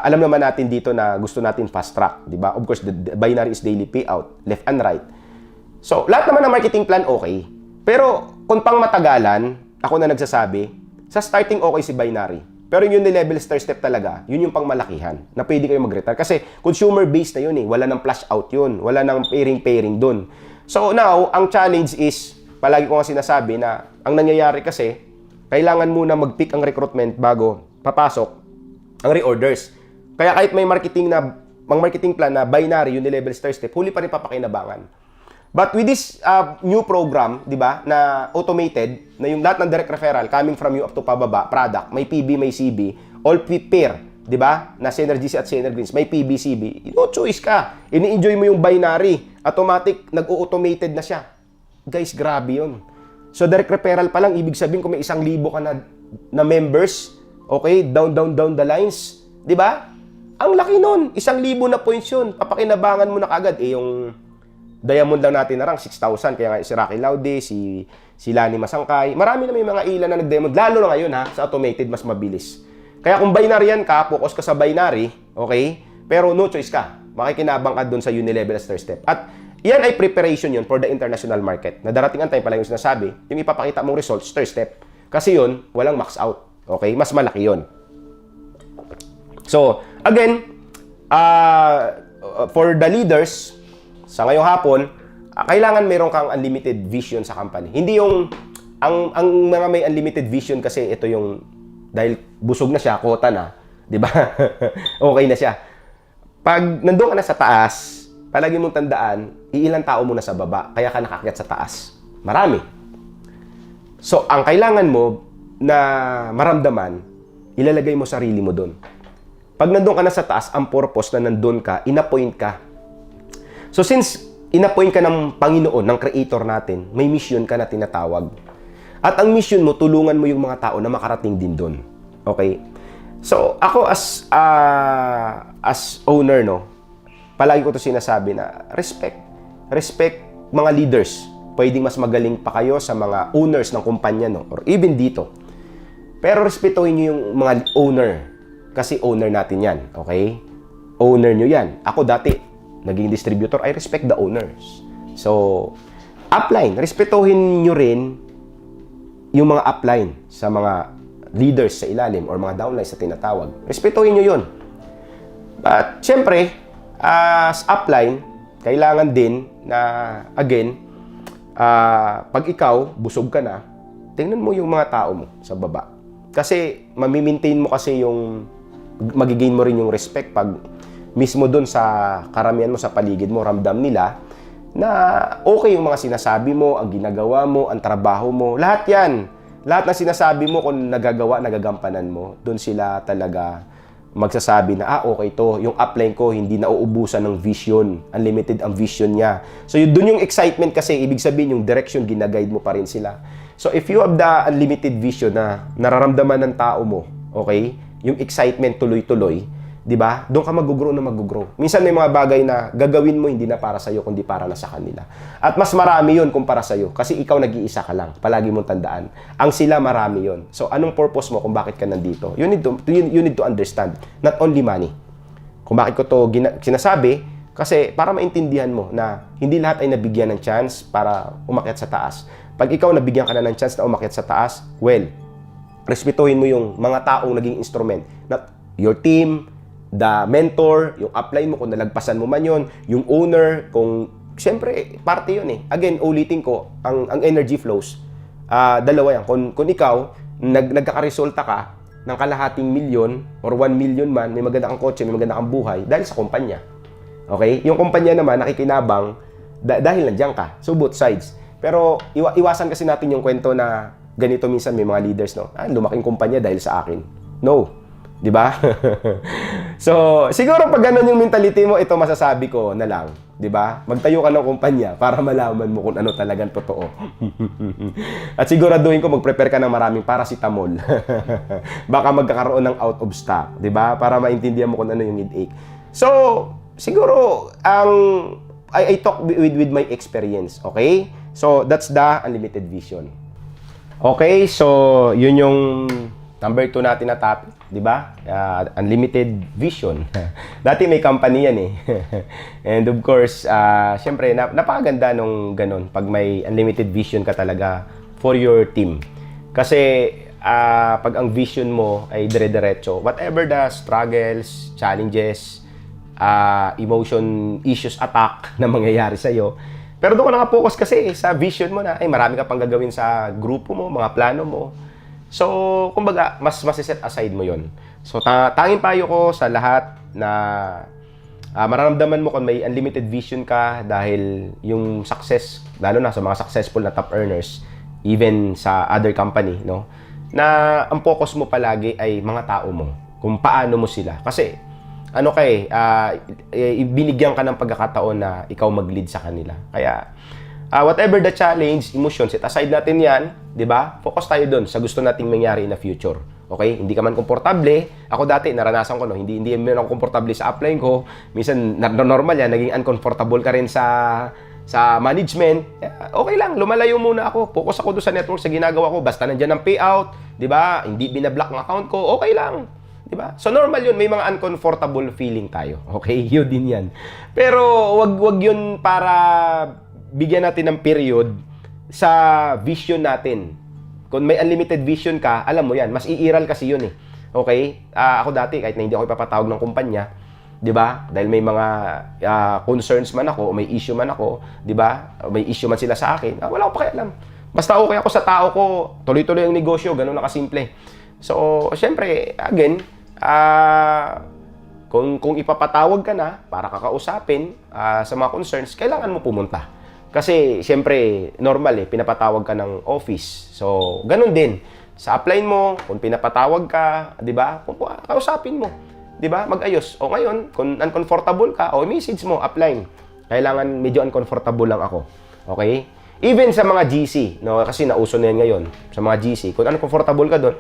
Alam naman natin dito na gusto natin fast track, di ba? Of course, the binary is daily payout, left and right. So, lahat naman ng marketing plan okay. Pero, kung pang matagalan, ako na nagsasabi, sa starting okay si binary. Pero yung unilevel stair step talaga, yun yung pangmalakihan na pwede kayo mag-retire. Kasi consumer-based na yun eh. Wala nang flash out yun. Wala nang pairing-pairing dun. So now, ang challenge is, palagi ko nga sinasabi na ang nangyayari kasi, kailangan muna mag-pick ang recruitment bago papasok ang reorders. Kaya kahit may marketing plan na binary, unilevel stair step, huli pa rin papakinabangan. But with this new program, di ba, na automated, na yung lahat ng direct referral coming from you up to pababa, product, may PB, may CB, all pair, di ba, na Synergy at Synergreens, may PB, CB, no choice ka. Ini-enjoy mo yung binary, automatic, nag-automated na siya. Guys, grabe yun. So, direct referral pa lang, ibig sabihin kung may 1,000 ka na members, okay, down the lines, di ba? Ang laki nun, 1,000 na points yun. Papakinabangan mo na kagad, yung Diamond lang natin na rang 6,000. Kaya nga si Rocky Laude, si Lani Masangkay. Marami na may mga ilan na nag-diamond. Lalo na ngayon ha, sa automated mas mabilis. Kaya kung binary yan ka, focus ka sa binary, okay? Pero no choice ka. Makikinabang ka dun sa unilevel stair step. At yan ay preparation yun for the international market. Na darating ang time pala yung sinasabi, yung ipapakita mong results, stair step. Kasi yun, walang max out. Okay? Mas malaki yun. So, again, for the leaders, sa ngayong hapon, kailangan meron kang unlimited vision sa company. Hindi yung, ang mga may unlimited vision kasi ito yung, dahil busog na siya, quota na, di ba? Okay na siya. Pag nandun ka na sa taas, palagi mong tandaan, iilang tao mo na sa baba, kaya ka nakakyat sa taas. Marami. So, ang kailangan mo na maramdaman, ilalagay mo sarili mo doon. Pag nandun ka na sa taas, ang purpose na nandun ka, inappoint ka. So since inappoint ka ng Panginoon, ng Creator natin, may mission ka na tinatawag. At ang mission mo, tulungan mo yung mga tao na makarating din doon. Okay? So ako as owner, no, palagi ko to sinasabi na respect mga leaders. Pwedeng mas magaling pa kayo sa mga owners ng kumpanya, no, or even dito. Pero respetuhin niyo yung mga owner. Kasi owner natin yan. Okay? Owner nyo yan. Ako dati, naging distributor, I respect the owners. So, upline, respetuhin nyo rin yung mga upline sa mga leaders sa ilalim or mga downline sa tinatawag. Respetuhin nyo yun. But, syempre, as upline, kailangan din na, again, pag ikaw, busog ka na, tingnan mo yung mga tao mo sa baba. Kasi, mamimaintain mo kasi yung, magigain mo rin yung respect pag mismo doon sa karamihan mo, sa paligid mo, ramdam nila na okay yung mga sinasabi mo, ang ginagawa mo, ang trabaho mo, lahat yan. Lahat na sinasabi mo kung nagagawa, nagagampanan mo, doon sila talaga magsasabi na, okay to, yung upline ko hindi nauubusan ng vision, unlimited ang vision niya. So doon yung excitement kasi, ibig sabihin yung direction, ginaguide mo pa rin sila. So if you have the unlimited vision na nararamdaman ng tao mo, okay, yung excitement tuloy-tuloy, di ba? Doon ka mag-grow na mag-grow. Minsan may mga bagay na gagawin mo hindi na para sa'yo, kundi para na sa kanila. At mas marami yun kumpara sa'yo. Kasi ikaw nag-iisa ka lang. Palagi mong tandaan. Ang sila marami yun. So, anong purpose mo kung bakit ka nandito? You need to understand. Not only money. Kung bakit ko to sinasabi, kasi para maintindihan mo na hindi lahat ay nabigyan ng chance para umakyat sa taas. Pag ikaw nabigyan ka na ng chance na umakyat sa taas, well, respetuhin mo yung mga taong naging instrument. Not your team, the mentor, yung upline mo kung nalagpasan mo man yun, yung owner, kung siyempre, parte yun eh. Again, ulitin ko, ang energy flows, dalawa yan. Kung ikaw, nagkakaresulta ka ng kalahating milyon or 1 million man, may maganda kang kotse, may maganda kang buhay, dahil sa kumpanya. Okay? Yung kumpanya naman, nakikinabang dahil nandiyan ka. So, both sides. Pero iwasan kasi natin yung kwento na ganito minsan may mga leaders, no? Lumaking kumpanya dahil sa akin. No. 'Di ba? So, siguro pag ganun yung mentality mo, ito masasabi ko na lang, 'di ba? Magtayo ka ng kumpanya para malaman mo kung ano talagang totoo. At siguraduhin ko mag-prepare ka ng maraming paracetamol. Baka magkakaroon ng out of stock, 'di ba? Para maintindihan mo kung ano yung headache. So, siguro I talk with my experience, okay? So, that's the unlimited vision. Okay, so yun yung number 2 natin na topic, di ba? Unlimited vision. Dati may company yan eh. And of course, syempre, napakaganda nung ganun. Pag may unlimited vision ka talaga for your team. Kasi pag ang vision mo ay dire-diretso, whatever the struggles, challenges, emotion, issues, attack na mangyayari sa'yo, pero doon ka nakapokus kasi sa vision mo na, marami ka pang gagawin sa grupo mo, mga plano mo. So, kumbaga, mas set aside mo yon. So, tanging payo ko sa lahat na mararamdaman mo kung may unlimited vision ka dahil yung success, lalo na sa mga successful na top earners, even sa other company, no? Na ang focus mo palagi ay mga tao mo, kung paano mo sila. Kasi, binigyan ka ng pagkakataon na ikaw mag-lead sa kanila. Kaya, whatever the challenge, emotion, set aside natin yan, di ba? Focus tayo doon sa gusto nating mangyari in the future. Okay? Hindi ka man komportable. Ako dati, naranasan ko, no? Hindi man ako komportable sa upline ko. Minsan, normal yan, naging uncomfortable ka rin sa management. Okay lang, lumalayo muna ako. Focus ako doon sa network, sa ginagawa ko. Basta nandiyan ang payout, di ba? Hindi binablock ang account ko, okay lang. Diba? So normal yun, may mga uncomfortable feeling tayo. Okay, yun din yan. Pero wag yun para bigyan natin ng period sa vision natin. Kung may unlimited vision ka, alam mo yan, mas iiral kasi yun eh. Okay? Ako dati, kahit na hindi ako ipapatawag ng kumpanya, di ba? Dahil may mga concerns man ako, may issue man ako, di ba? May issue man sila sa akin, wala akong pakialam. Basta okay ako sa tao ko, tuloy-tuloy ang negosyo, ganun na kasimple. So, syempre, again, kung ipapatawag ka na para kakausapin sa mga concerns, kailangan mo pumunta. Kasi, syempre, normal pinapatawag ka ng office. So, ganun din. Sa upline mo, kung pinapatawag ka, di ba, kausapin mo. Di ba, mag-ayos. O ngayon, kung uncomfortable ka, message mo, upline. Kailangan medyo uncomfortable lang ako. Okay? Even sa mga GC, no, kasi nauso na yan ngayon, sa mga GC, kung uncomfortable ka doon,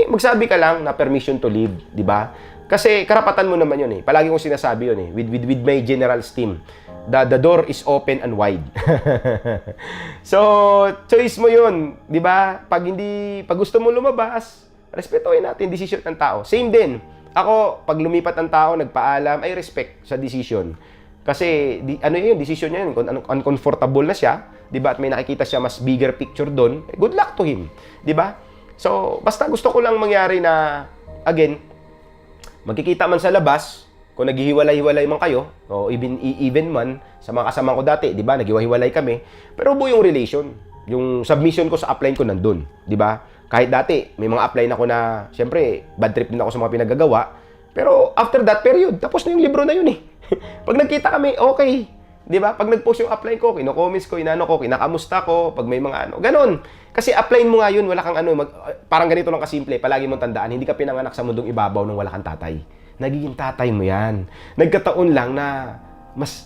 magsabi ka lang na permission to leave, di ba? Kasi karapatan mo naman yun eh. Palagi kong sinasabi yun eh, with my general's team. The door is open and wide. So, choice mo yun, di ba? Pag gusto mo lumabas, respetuhin natin decision ng tao. Same din. Ako, pag lumipat ang tao, nagpaalam, I respect sa decision. Kasi, yun, decision niya yun. Kung uncomfortable na siya, di ba, at may nakikita siya mas bigger picture doon, good luck to him. Di ba? So, basta gusto ko lang mangyari na, again, magkikita man sa labas, kung naghihiwalay-hiwalay man kayo, o even man, sa mga kasama ko dati, di ba, naghiwa-hiwalay kami, pero buo yung relation. Yung submission ko sa upline ko nandun, di ba? Kahit dati, may mga upline ako na, syempre, bad trip din ako sa mga pinagagawa, pero after that period, tapos na yung libro na yun eh. Pag nagkita kami, okay. Di ba? Pag nag-post yung upline ko, kino-comments ko, inano ko, kinakamusta ko, pag may mga ganon. Kasi upline mo nga yun, wala kang parang ganito lang kasimple, palagi mong tandaan, hindi ka pinanganak sa mundong ibabaw nang wala kang tatay. Nagiging tatay mo yan. Nagkataon lang na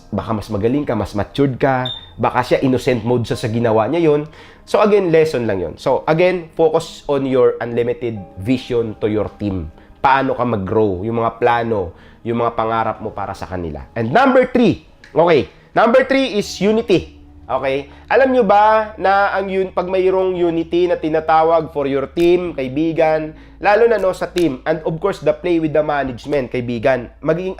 baka mas magaling ka, mas matured ka, baka siya innocent mode sa ginawa niya yun. So again, lesson lang yun. So again, focus on your unlimited vision to your team. Paano ka mag-grow, yung mga plano, yung mga pangarap mo para sa kanila. And number 3, okay, number 3 is unity. Okay? Alam nyo ba na pag mayroong unity na tinatawag for your team, kaibigan, lalo na sa team, and of course, the play with the management, kaibigan, magiging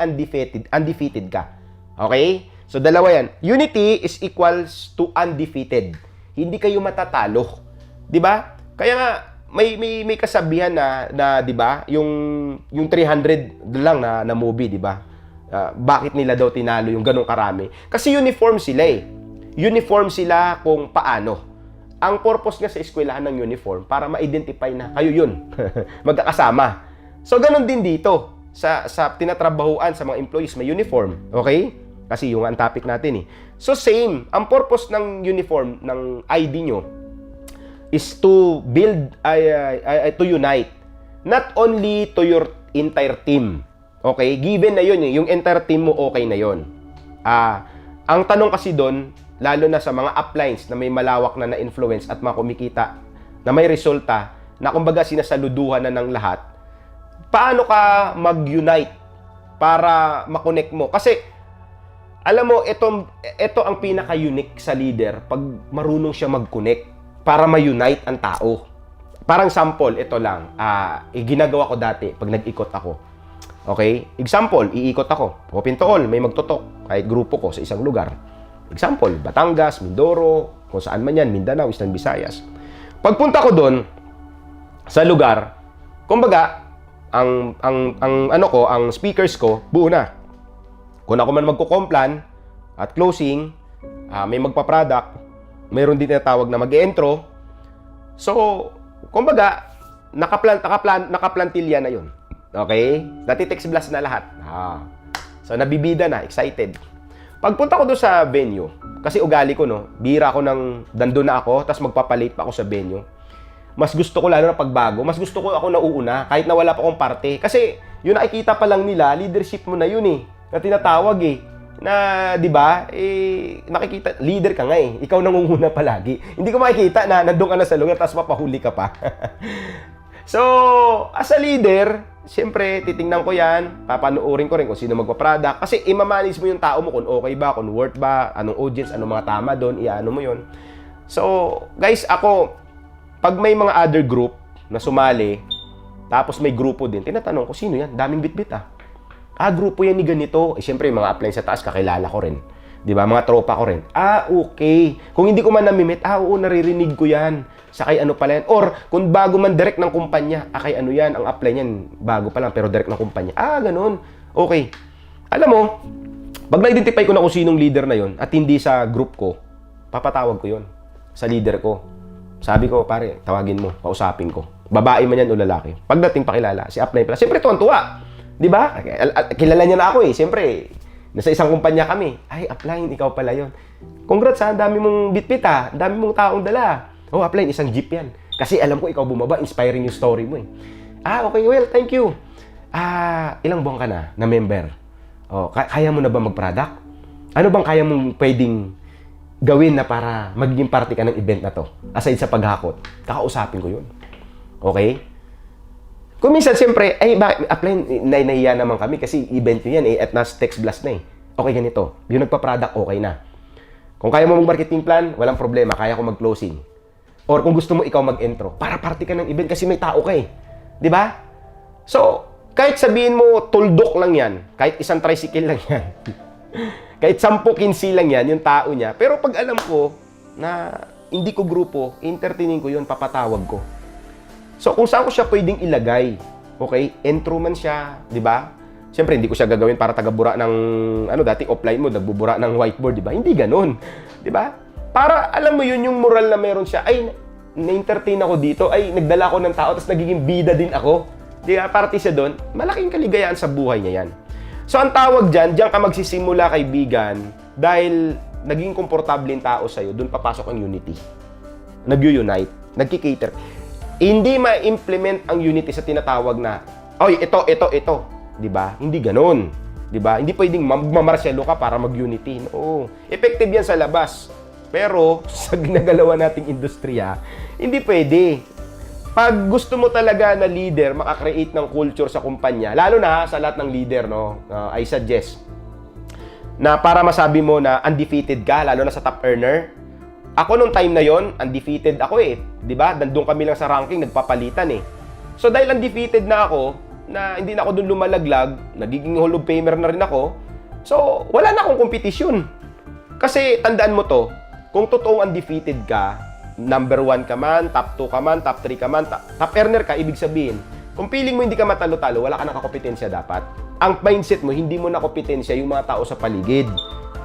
undefeated ka. Okay? So, dalawa yan. Unity is equals to undefeated. Hindi kayo matatalo. Di ba? Kaya nga, may kasabihan na 'di ba, yung 300 lang na movie, 'di ba? Bakit nila daw tinalo yung ganong karami? Kasi uniform sila eh. Uniform sila kung paano. Ang purpose nga sa eskwelahan ng uniform para ma-identify na kayo yun. Magkakasama. So, ganon din dito. Sa tinatrabahuan sa mga employees may uniform. Okay? Kasi yung ang topic natin eh. So same, ang purpose ng uniform, ng ID nyo, is to build, to unite. Not only to your entire team. Okay? Given na yun, yung entire team mo okay na yun. Ang tanong kasi doon, lalo na sa mga uplines na may malawak na influence at makumikita, na may resulta, na kumbaga sinasaluduhan na ng lahat, paano ka mag-unite para makonect mo? Kasi, alam mo, ito ang pinaka-unique sa leader pag marunong siya mag-connect para ma-unite ang tao. Parang sample, ito lang. Ginagawa ko dati pag nag-ikot ako. Okay? Example, iikot ako. Open to all, may magtutok. Kahit grupo ko sa isang lugar. Example, Batangas, Mindoro, kung saan man yan, Mindanao, Eastern Visayas. Pagpunta ko doon, sa lugar, kumbaga, ang speakers ko, buo na. Kung ako man magko-complan at closing, may magpa-product, mayroon din tinatawag na mag-e-intro. So, kumbaga, nakaplantilya na yun. Okay? Dati text blast na lahat. So, nabibida na, excited. Pagpunta ko doon sa venue, kasi ugali ko, no, bira ako dandun na ako, tapos magpapalit pa ako sa venue. Mas gusto ko lalo na pagbago, mas gusto ko ako nauuna, kahit na wala pa akong parte. Kasi, yun nakikita pa lang nila, leadership mo na yun eh, na tinatawag eh. Na, di ba, nakikita, leader ka nga eh. Ikaw nangunguna palagi. Hindi ko makikita na nandun ka na sa lugar, tapos mapahuli ka pa. So, as a leader, siyempre, titingnan ko yan, papanuorin ko rin kung sino magpa-product. Kasi, imamanage mo yung tao mo kung okay ba, kung worth ba, anong audience, anong mga tama doon, iano mo yun. So, guys, ako, pag may mga other group na sumali, tapos may grupo din, tinatanong ko, sino yan? Daming bitbit ah. Grupo yan ni ganito. Siyempre, mga upline sa taas, kakilala ko rin. Di ba? Mga tropa ko rin. Okay. Kung hindi ko man namimit, oo, naririnig ko yan. Sa kay ano pala yan. Or, kung bago man direct ng kumpanya, kay ano yan, ang upline yan, bago pa lang, pero direct ng kumpanya. Ganun. Okay. Alam mo, pag na-identify ko na kung sinong leader na yon at hindi sa group ko, papatawag ko yon sa leader ko. Sabi ko, pare, tawagin mo, kausapin ko. Babae man yan o lalaki. Pagdating pakilala, si upline pala. Siyempre, tuwan-tuwa. Di ba? Kilala niya na ako eh. Siyempre, nasa isang kumpanya kami. Upline, ikaw pala yon. Congrats ha, dami mong bitbit ha. Dami mong taong dala. Upline, isang jeep yan. Kasi alam ko ikaw bumaba, inspiring yung story mo eh. Okay, well, thank you. Ilang buwan ka na member? Kaya mo na ba mag-product? Ano bang kaya mong pwedeng gawin na para magiging party ka ng event na to? Aside sa paghakot, kakausapin ko yun. Okay? Kung minsan, siyempre, upline, nahiya naman kami kasi event nyo yan at nas text blast na eh. Okay, ganito. Yung nagpa-product, okay na. Kung kaya mo mag-marketing plan, walang problema. Kaya ko mag-closing. Or kung gusto mo ikaw mag-intro, para party ka ng event kasi may tao ka eh. Di ba? So, kahit sabihin mo, tuldok lang yan. Kahit isang tricycle lang yan. Kahit 10-15 lang yan, yung tao niya. Pero pag alam ko na hindi ko grupo, entertaining ko yun, papatawag ko. So, kung saan ko siya pwedeng ilagay, okay, intro man siya, di ba? Siyempre, hindi ko siya gagawin para tagabura ng, dati offline mo, nagbubura ng whiteboard, di ba? Hindi ganun, di ba? Para, alam mo yun, yung moral na meron siya, na-entertain ako dito, nagdala ako ng tao, tapos nagiging bida din ako. Di ba? Party siya doon, malaking kaligayahan sa buhay niya yan. So, ang tawag dyan ka magsisimula, kaibigan, dahil naging komportable yung tao sa'yo, doon papasok ang unity. Nag-unite, nagkikater. Hindi ma-implement ang unity sa tinatawag na, ito. Diba? Hindi ganun. Diba? Hindi pwedeng mamarselo ka para mag-unity. No. Effective yan sa labas. Pero, sa ginagalawa nating industriya, hindi pwede. Pag gusto mo talaga na leader, makakreate ng culture sa kumpanya, lalo na sa lahat ng leader, no, I suggest, na para masabi mo na undefeated ka, lalo na sa top earner. Ako nung time na yon, undefeated ako eh. 'Di ba? Nandun kami lang sa ranking, nagpapalitan eh. So dahil undefeated na ako, na hindi na ako doon lumalaglag, nagiging Hall of Famer na rin ako. So, wala na akong kompetisyon. Kasi tandaan mo to, kung totoong undefeated ka, number 1 ka man, top 2 ka man, top 3 ka man, top earner ka, ibig sabihin, kung feeling mo hindi ka matalo-talo, wala ka ng kakompetensya dapat. Ang mindset mo, hindi mo na kompetensya yung mga tao sa paligid.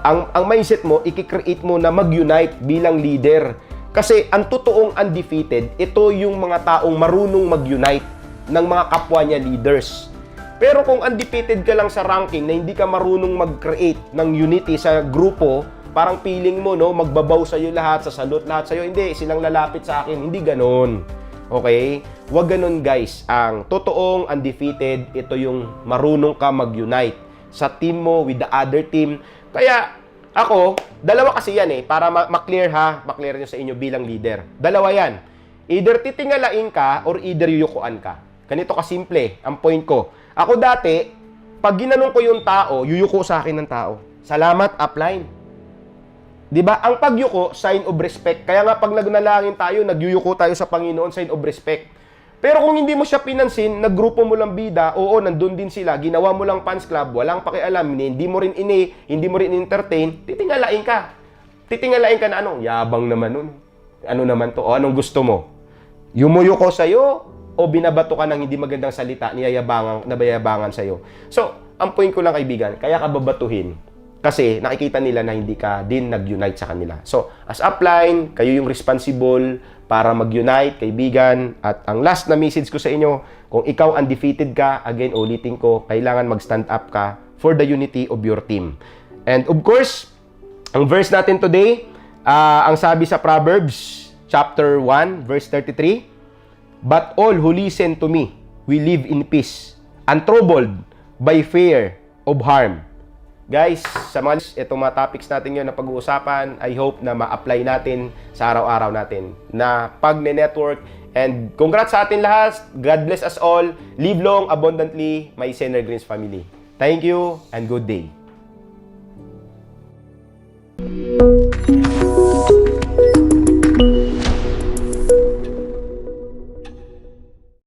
Ang mindset mo, i-create mo na mag-unite bilang leader. Kasi ang totoong undefeated, ito yung mga taong marunong mag-unite ng mga kapwa niya leaders. Pero kung undefeated ka lang sa ranking na hindi ka marunong mag-create ng unity sa grupo, parang feeling mo, no, magbabaw sa'yo lahat, sasalot lahat sa'yo. Hindi, silang lalapit sa akin. Hindi ganon. Okay? Huwag ganon, guys. Ang totoong undefeated, ito yung marunong ka mag-unite sa team mo with the other team. Kaya, ako, dalawa kasi yan para ma-clear ma-clear nyo sa inyo bilang leader. Dalawa yan. Either titingalain ka or either yuyukuan ka. Ganito kasimple, ang point ko. Ako dati, pag ginanong ko yung tao, yuyuko sa akin ng tao. Salamat, upline. Diba? Ang pagyuko, sign of respect. Kaya nga pag nagnalangin tayo, nagyuyuko tayo sa Panginoon, sign of respect. Pero kung hindi mo siya pinansin, naggrupo mo lang bida, oo, nandun din sila, ginawa mo lang fans club, walang pakialam, hindi mo rin hindi mo rin entertain, titingalain ka. Titingalain ka na yabang naman nun. Ano naman to? O anong gusto mo? Yumuyo ko sa'yo, o binabato ka ng hindi magandang salita, nabayabangan sa'yo. So, ang point ko lang kaibigan, kaya ka babatuhin. Kasi nakikita nila na hindi ka din nag-unite sa kanila. So, as upline, kayo yung responsible para mag-unite, kaibigan. At ang last na message ko sa inyo, kung ikaw undefeated ka, again, ulitin ko, kailangan mag-stand up ka for the unity of your team. And of course, ang verse natin today, ang sabi sa Proverbs, chapter 1, verse 33, "But all who listen to me will live in peace, untroubled by fear of harm." Guys, sa itong mga topics natin yun na pag-uusapan, I hope na ma-apply natin sa araw-araw natin na pag-network. And congrats sa atin lahat. God bless us all. Live long, abundantly, my Sener Greens family. Thank you and good day.